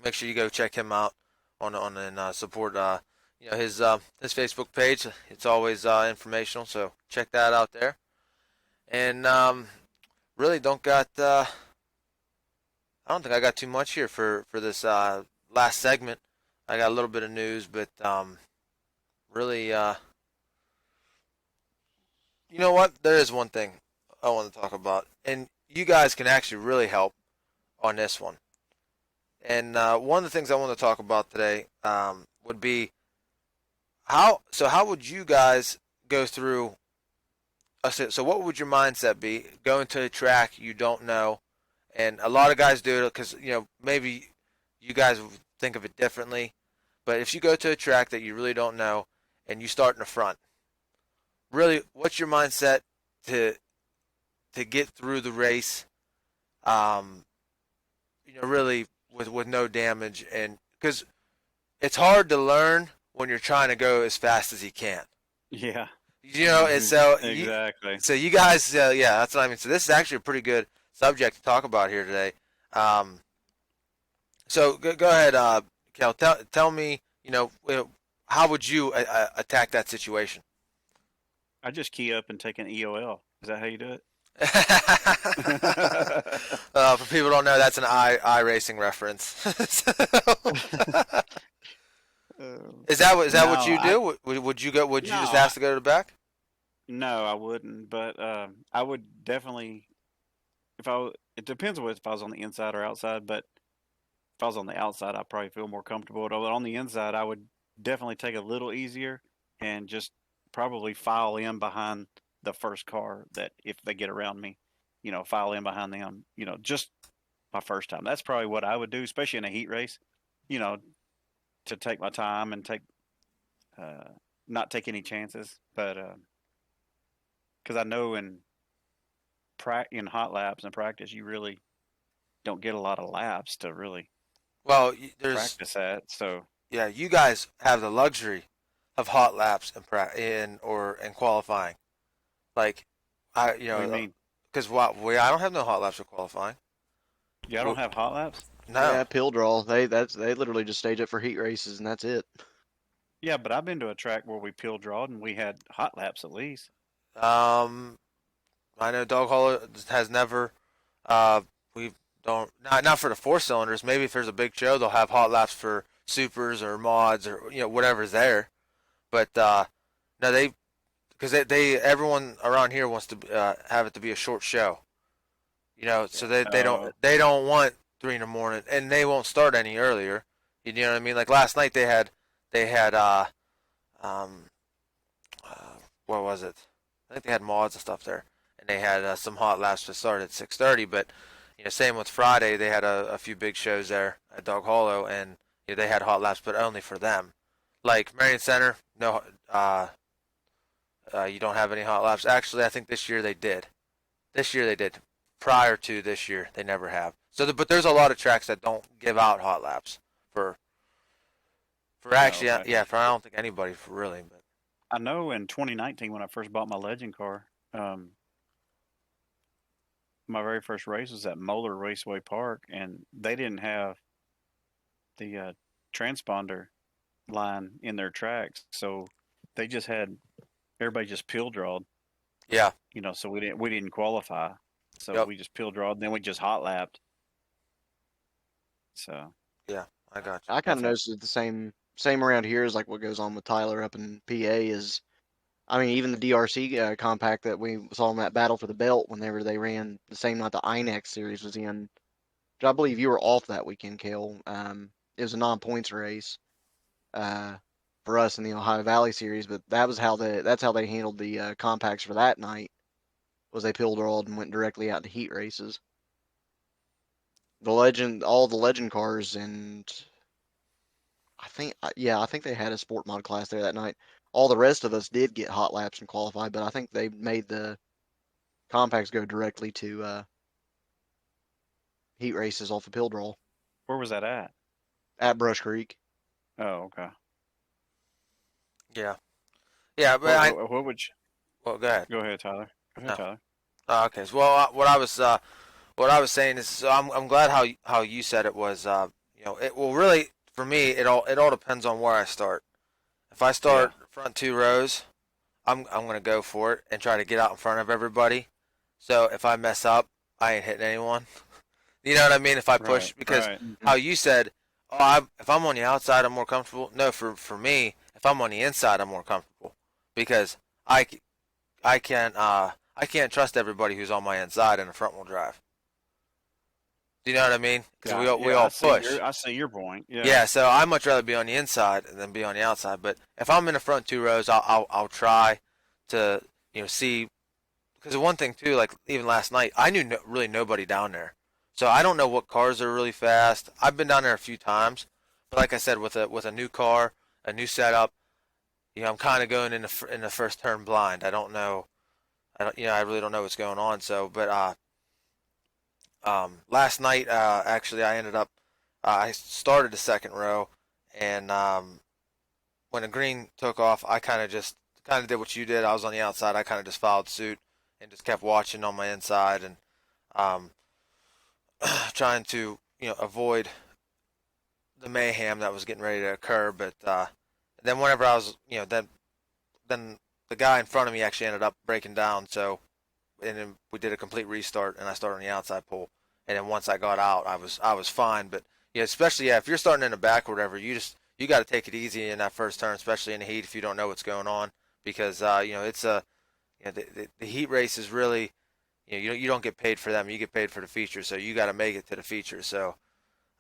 A: make sure you go check him out and support his Facebook page. It's always informational, so check that out there. And really don't got I don't think I got too much here for this last segment. I got a little bit of news, but really you know what? There is one thing I want to talk about, and you guys can actually really help on this one. And one of the things I want to talk about today would be how would you guys go through so what would your mindset be going to a track you don't know? And a lot of guys do it because maybe you guys think of it differently, but if you go to a track that you really don't know and you start in the front, really, what's your mindset to get through the race? Um, really with no damage, and because it's hard to learn when you're trying to go as fast as you can.
B: Yeah.
A: And so
B: Exactly.
A: you guys, yeah, that's what I mean. So this is actually a pretty good subject to talk about here today. So go ahead, Cal. Tell me, how would you attack that situation?
B: I just key up and take an EOL. Is that how you do it?
A: For people who don't know, that's an iRacing reference. Is that what
B: No,
A: you do? Would you go? Would you just
B: No,
A: ask to go to the back?
B: No, I wouldn't. But I would definitely, it depends if I was on the inside or outside. But if I was on the outside, I probably feel more comfortable. But on the inside, I would definitely take a little easier and just probably file in behind the first car that if they get around me, file in behind them, just my first time. That's probably what I would do, especially in a heat race, you know, to take my time and not take any chances. But because I know in hot laps and practice, you really don't get a lot of laps to really
A: Well, there's
B: practice at. So
A: yeah, you guys have the luxury of hot laps in qualifying. Like
B: what do you mean?
A: because I don't have no hot laps for qualifying.
B: Y'all don't have hot laps?
A: No.
C: Yeah, pill draw. They literally just stage it for heat races and that's it.
B: Yeah, but I've been to a track where we peel drawed and we had hot laps at least.
A: I know Dog Hollow has never. We don't not for the four cylinders. Maybe if there's a big show, they'll have hot laps for supers or mods or whatever's there. But no, because they everyone around here wants to have it to be a short show. So they don't want 3 in the morning, and they won't start any earlier. You know what I mean? Like last night they had um what was it? I think they had mods and stuff there, and they had some hot laps to start at 6:30. But same with Friday, they had a few big shows there at Dog Hollow, and they had hot laps, but only for them. Like Marion Center, no, you don't have any hot laps. Actually, I think this year they did. This year they did. prior to this year. They never have. So, but there's a lot of tracks that don't give out hot laps for actually,
B: okay.
A: yeah, for I don't think anybody for really, but
B: I know in 2019 when I first bought my Legend car, my very first race was at Moeller Raceway Park, and they didn't have the transponder line in their tracks, so they just had everybody just pill drawed.
A: yeah,
B: So we didn't qualify, so
A: yep,
B: we just pill drawed, and then we just hot lapped. So
A: yeah, I got you.
C: I kind of
B: that's what.
C: noticed it the same around here as like what goes on with Tyler up in PA is, I mean, even the DRC compact that we saw in that battle for the belt whenever they ran the same night the INEX series was in, which I believe you were off that weekend, Cale. It was a non-points race uh, for us in the Ohio Valley series, but that's how they handled the compacts for that night. Was they pill drawed and went directly out to heat races. All the legend cars, and I think they had a sport mod class there that night. All the rest of us did get hot laps and qualify, but I think they made the compacts go directly to heat races off of pill draw
B: Where was that at?
C: at Brush Creek.
B: Oh, okay.
A: Yeah, yeah, but I
B: What would you?
A: well, go ahead.
B: Go ahead, Tyler. Go ahead,
A: No,
B: Tyler.
A: okay. So, well, what I was saying is, so I'm glad how you said it was, it will really for me it all depends on where I start. If I
B: Yeah.
A: start front two rows, I'm gonna go for it and try to get out in front of everybody. So if I mess up, I ain't hitting anyone. You know what I mean? If I
B: Right.
A: push, because
B: Right.
C: Mhm.
A: how you said, if I'm on the outside, I'm more comfortable. No, for me, if I'm on the inside, I'm more comfortable because I, I can't trust everybody who's on my inside in a front wheel drive. Do you know what I mean? Because
B: Yeah.
A: we
B: Yeah.
A: all push.
B: I see your point. Yeah.
A: Yeah, so I'd much rather be on the inside than be on the outside. But if I'm in the front two rows, I'll try to see, because the one thing too, like even last night, I knew really nobody down there, so I don't know what cars are really fast. I've been down there a few times, but like I said, with a new car, a new setup, I'm kind of going in the first turn blind. I don't know, I really don't know what's going on. So, but last night, actually, I ended up, I started the second row, and when the green took off, I kind of did what you did. I was on the outside. I kind of just followed suit and just kept watching on my inside and um, trying to avoid the mayhem that was getting ready to occur. But then whenever I was then the guy in front of me actually ended up breaking down. So and then we did a complete restart and I started on the outside pole. And then once I got out, I was fine. But especially if you're starting in the back or whatever, you got to take it easy in that first turn, especially in the heat if you don't know what's going on, because it's the heat race is really you don't get paid for them, you get paid for the features, so you got to make it to the features. So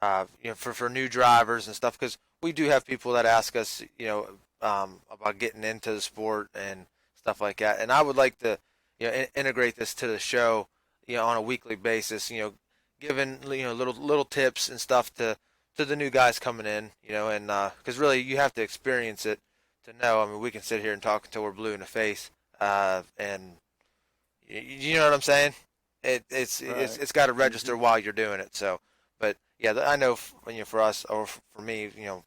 A: for new drivers and stuff, because we do have people that ask us about getting into the sport and stuff like that, and I would like to integrate this to the show on a weekly basis, giving little tips and stuff to the new guys coming in, and because really you have to experience it to know. I mean, we can sit here and talk until we're blue in the face, and you know what I'm saying.
B: Right.
A: It's got to register while you're doing it. So, but yeah, I know for us or for me, like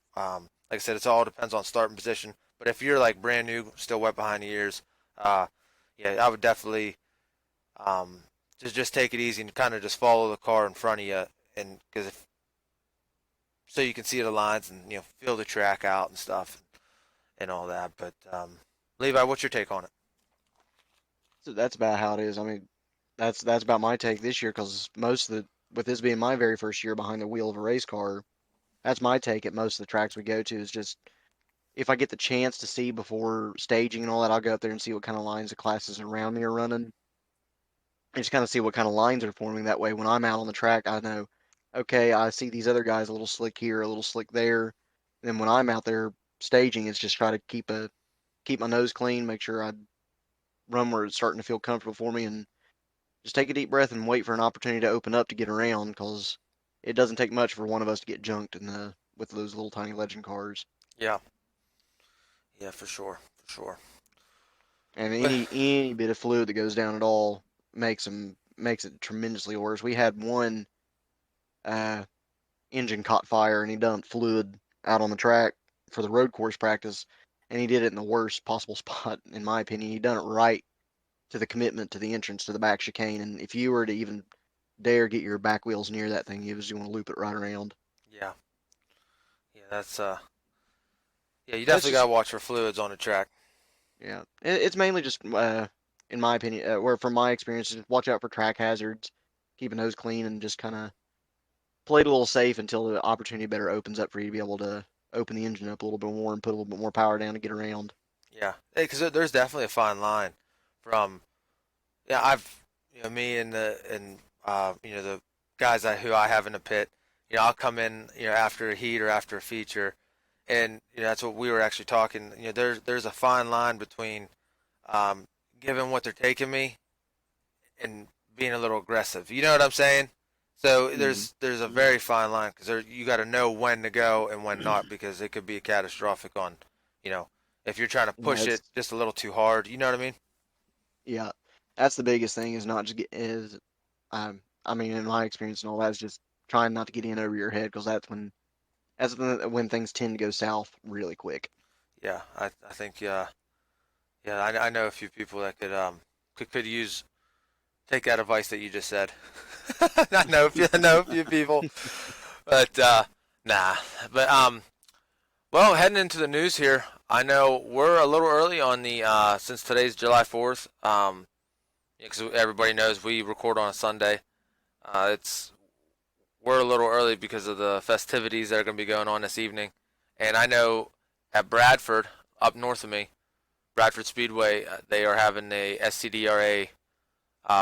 A: I said, it's all depends on starting position. But if you're like brand new, still wet behind the ears, uh, yeah, I would definitely just take it easy and kind of just follow the car in front of you, and because if so you can see the lines and feel the track out and stuff and all that. But Levi, what's your take on it?
C: So that's about how it is. I mean, that's about my take this year because most of the with this being my very first year behind the wheel of a race car, that's my take at most of the tracks we go to is just if I get the chance to see before staging and all that, I'll go up there and see what kind of lines the classes around me are running and just kind of see what kind of lines are forming. That way, when I'm out on the track, I know, okay, I see these other guys a little slick here, a little slick there. And then when I'm out there staging, it's just try to keep my nose clean, make sure I run where it's starting to feel comfortable for me, and just take a deep breath and wait for an opportunity to open up to get around because it doesn't take much for one of us to get junked in the with those little tiny legend cars.
A: Yeah, yeah, for sure.
C: And
A: But
C: any bit of fluid that goes down at all makes them makes it tremendously worse. We had one engine caught fire and he dumped fluid out on the track for the road course practice, and he did it in the worst possible spot, in my opinion. He done it right to the commitment to the entrance to the back chicane, and if you were to even dare get your back wheels near that thing, you want to loop it right around.
A: Yeah. Yeah, that's yeah, you
C: That's
A: definitely got
C: just
A: to watch for fluids on the track.
C: yeah. It's mainly just in my opinion, or from my experience, just watch out for track hazards, keeping those clean, and just kind of play it a little safe until the opportunity better opens up for you to be able to open the engine up a little bit more and put a little bit more power down to get around.
A: Yeah, because there's definitely a fine line from yeah, I've me and the guys who I have in the pit. I'll come in after a heat or after a feature, and that's what we were actually talking. There's a fine line between um, giving what they're taking me and being a little aggressive. You know what I'm saying? So
C: Hmm.
A: there's a very fine line because you got to know when to go and when not because it could be catastrophic on you know if you're trying to
C: Yeah,
A: push it
C: it's
A: just a little too hard. You know what I mean?
C: yeah. That's the biggest thing is not just get is I mean in my experience and all that is just trying not to get in over your head because that's when things tend to go south really quick.
A: Yeah, I think yeah, I know a few people that could use take that advice that you just said. I know a few people, but nah. But well, heading into the news here, I know we're a little early on the since today's July 4th. Because everybody knows we record on a Sunday. It's we're a little early because of the festivities that are going to be going on this evening, and I know at Bradford, up north of me, Bradford Speedway, they are having a SCDRA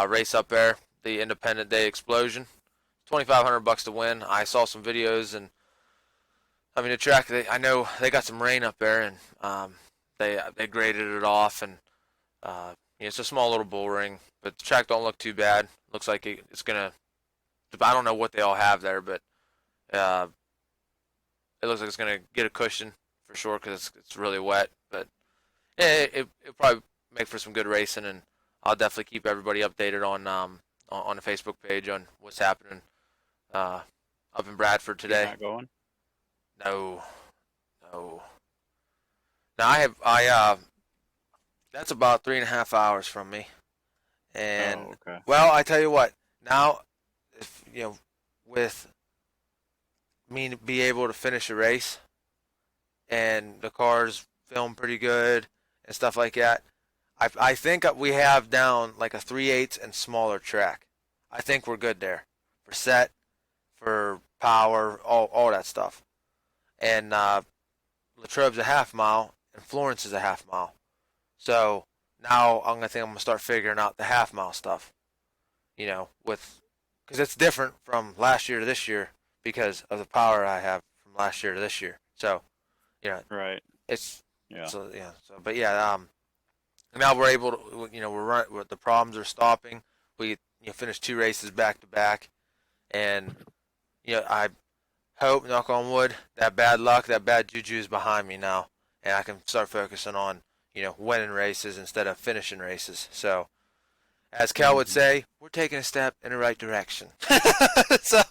A: race up there, the Independent Day Explosion. $2,500 to win. I saw some videos, and I mean the track. I know they got some rain up there, and they graded it off, and it's a small little bull ring, but the track don't look too bad. Looks like it's gonna. I don't know what they all have there, but uh, it looks like it's gonna get a cushion for sure because it's really wet. But yeah, it'll probably make for some good racing, and I'll definitely keep everybody updated on the Facebook page on what's happening uh, up in Bradford
B: You're
A: today.
B: not going?
A: No, no. Now that's about 3.5 hours from me, and
B: Oh, okay.
A: well, I tell you what. Now, if with me to be able to finish a race and the cars film pretty good and stuff like that, I think we have down like a 3/8 and smaller track. I think we're good there for set, for power, all that stuff. And Latrobe's a half mile and Florence is a half mile. So now I'm gonna start figuring out the half mile stuff. With because it's different from last year to this year because of the power I have from last year to this year. So
B: Right.
A: it's
B: Yeah.
A: so yeah. So but yeah, now we're able to the problems are stopping. We finished 2 races back to back, and I hope, knock on wood, that bad luck, that bad juju is behind me now, and I can start focusing on winning races instead of finishing races. So as Cal would
B: Hmm.
A: say, we're taking a step in the right direction. So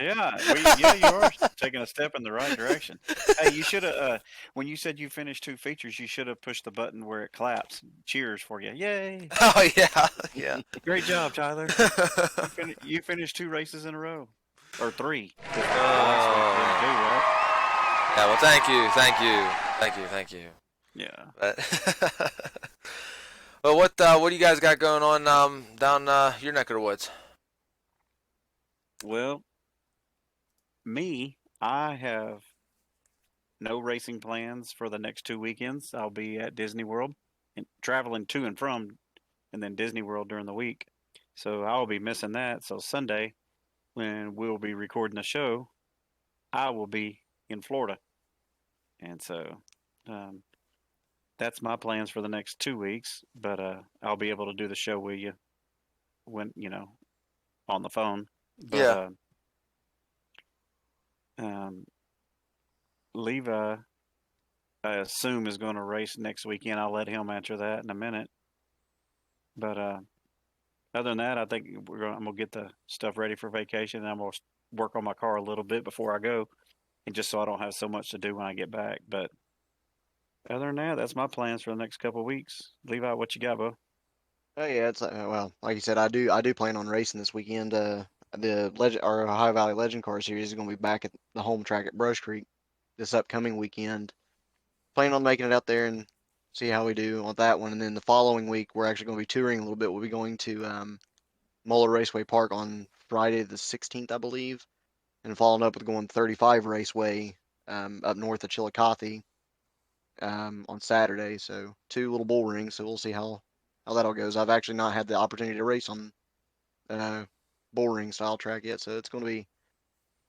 B: Yeah, you are taking a step in the right direction. Hey, you should have when you said you finished 2 features, you should have pushed the button where it claps. Cheers for you. Yay.
A: oh yeah, yeah.
B: Great job, Tyler. You finished 2 races in a row. Or 3, because the last one you didn't do, right?
A: Yeah, well, thank you, thank you, thank you, thank you.
B: Yeah.
A: But well, what do you guys got going on down your neck of the woods?
B: Well, I have no racing plans for the next 2 weekends. I'll be at Disney World and traveling to and from, and then Disney World during the week. So I'll be missing that. So Sunday, when we'll be recording the show, I will be in Florida, and so um, that's my plans for the next 2 weeks. But I'll be able to do the show with you when on the phone. But
A: Yeah,
B: um, Levi, I assume, is going to race next weekend. I'll let him answer that in a minute. But Other than that, I think I'm gonna get the stuff ready for vacation, and I'm gonna work on my car a little bit before I go, and just so I don't have so much to do when I get back. But other than that, that's my plans for the next couple of weeks. Levi, what you got, Bo?
C: Oh yeah, it's well, like you said, I do plan on racing this weekend. The Legend or Ohio Valley Legend Car Series is going to be back at the home track at Brush Creek this upcoming weekend. Plan on making it out there and see how we do on that one. And then the following week, we're actually going to be touring a little bit. We'll be going to Moeller Raceway Park on Friday the 16th, I believe, and following up with going 35 Raceway up north of Chillicothe on Saturday. So two little bull rings. So we'll see how that all goes. I've actually not had the opportunity to race on bull ring style track yet, so it's going to be,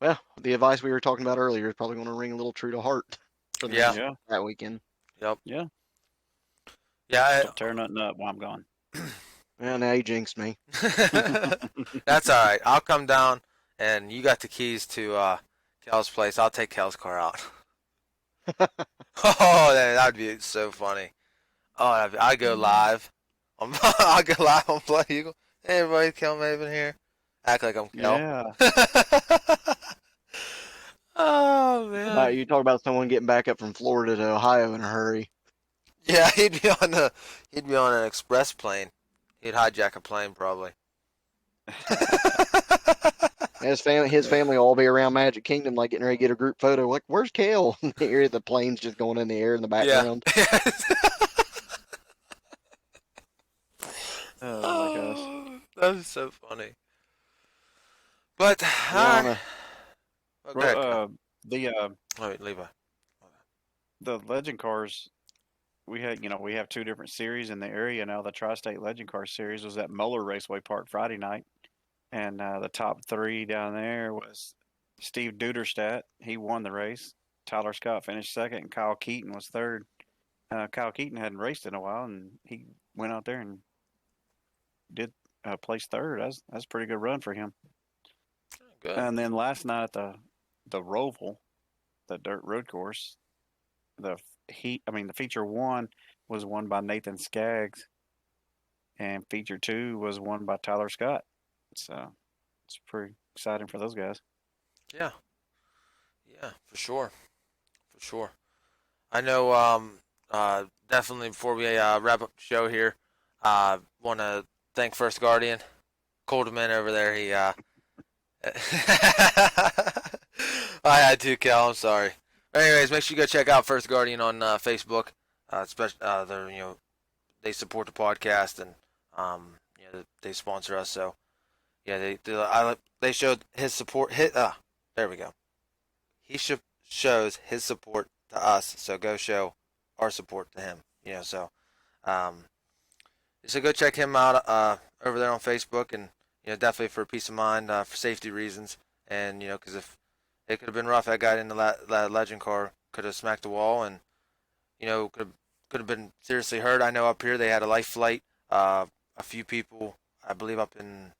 C: well, the advice we were talking about earlier is probably going to ring a little true to heart for the
A: Yeah.
B: Yeah,
C: that weekend.
A: Yep.
B: yeah.
A: Yeah.
B: Don't tear nothing up while I'm gone.
C: Well, now you jinxed me.
A: That's all right. I'll come down, and you got the keys to Kel's place. I'll take Kel's car out. Oh, that'd be so funny. Oh, I go live. I'll go live on Play Eagle. Hey, everybody, Kel Maven here. Act like I'm Kel.
B: Yeah.
A: Oh man.
C: You talk about someone getting back up from Florida to Ohio in a hurry.
A: Yeah, he'd be on an express plane. He'd hijack a plane probably.
C: His family will all be around Magic Kingdom, like getting ready to get a group photo. Like, where's Kale? You hear the planes just going in the air in the background.
A: Yeah.
B: Oh my gosh.
A: That's so funny. But
C: Yeah,
A: go ahead.
B: The
A: Levi.
B: the legend cars, we have two different series in the area now. The Tri-State Legend Car Series was at Moeller Raceway Park Friday night, and the top three down there was Steve Duderstadt. He won the race. Tyler Scott finished second, and Kyle Keaton was third. Kyle Keaton hadn't raced in a while, and he went out there and did place third. That's a pretty good run for him.
A: Good.
B: And then last night at the Roval, the dirt road course, the feature one was won by Nathan Skaggs, and feature two was won by Tyler Scott. So it's pretty exciting for those guys.
A: Yeah. Yeah, for sure. For sure. I know definitely before we wrap up the show here, want to thank First Guardian. Coldman over there, he I had to, Cal. I'm sorry. Anyways, make sure you go check out First Guardian on Facebook. They're they support the podcast and they sponsor us. So yeah, they showed his support. There we go. He shows his support to us. So go show our support to him. So go check him out over there on Facebook, and definitely for peace of mind, for safety reasons, and because if it could have been rough, that guy in the legend car could have smacked the wall, and could have been seriously hurt. I know up here they had a life flight. A few people, I believe, up in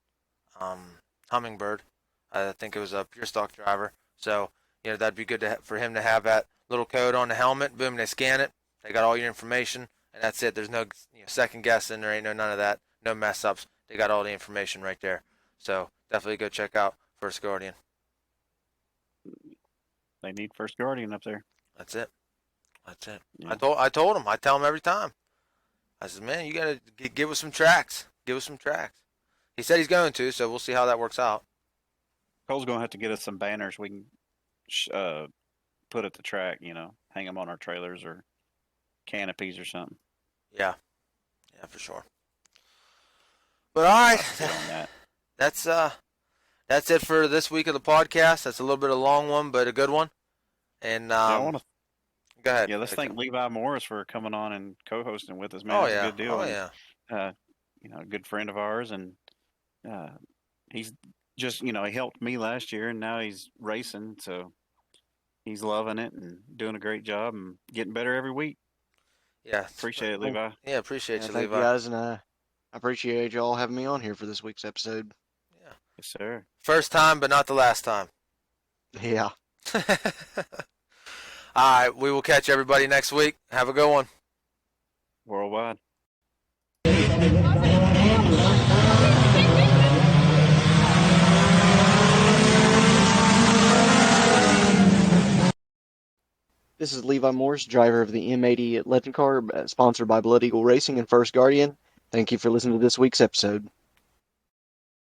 A: Hummingbird. I think it was a pure stock driver. So that'd be good for him to have that little code on the helmet. Boom, they scan it. They got all your information, and that's it. There's no second guessing. There ain't none of that. No mess ups. They got all the information right there. So definitely go check out First Guardian.
B: They need First Guardian up there.
A: That's it. That's it.
B: Yeah.
A: I told him. I tell him every time. I said, man, you gotta give us some tracks. Give us some tracks. He said he's going to, so we'll see how that works out.
B: Cole's gonna have to get us some banners we can put at the track. Hang them on our trailers or canopies or something.
A: Yeah, for sure. But all right,
B: Get on that.
A: that's it for this week of the podcast. That's a little bit of a long one, but a good one. And
B: I want to.
A: go ahead.
B: Yeah, let's thank Levi Morris for coming on and co-hosting with us, man.
A: Oh
B: It's
A: yeah,
B: a good deal.
A: oh
B: And,
A: yeah.
B: a good friend of ours, and he's just he helped me last year, and now he's racing, so he's loving it and doing a great job and getting better every week.
A: Yeah,
B: Appreciate it, Levi.
A: Yeah, appreciate you,
C: thank
A: Levi.
C: you guys, and I appreciate y'all having me on here for this week's episode.
A: Yeah,
B: Yes, sir.
A: first time, but not the last time.
C: Yeah.
A: All right, we will catch everybody next week. Have a good one.
B: Worldwide.
G: Thank you.
C: This is Levi Morse, driver of the M80 Legend Car, sponsored by Blood Eagle Racing and First Guardian. Thank you for listening to this week's episode.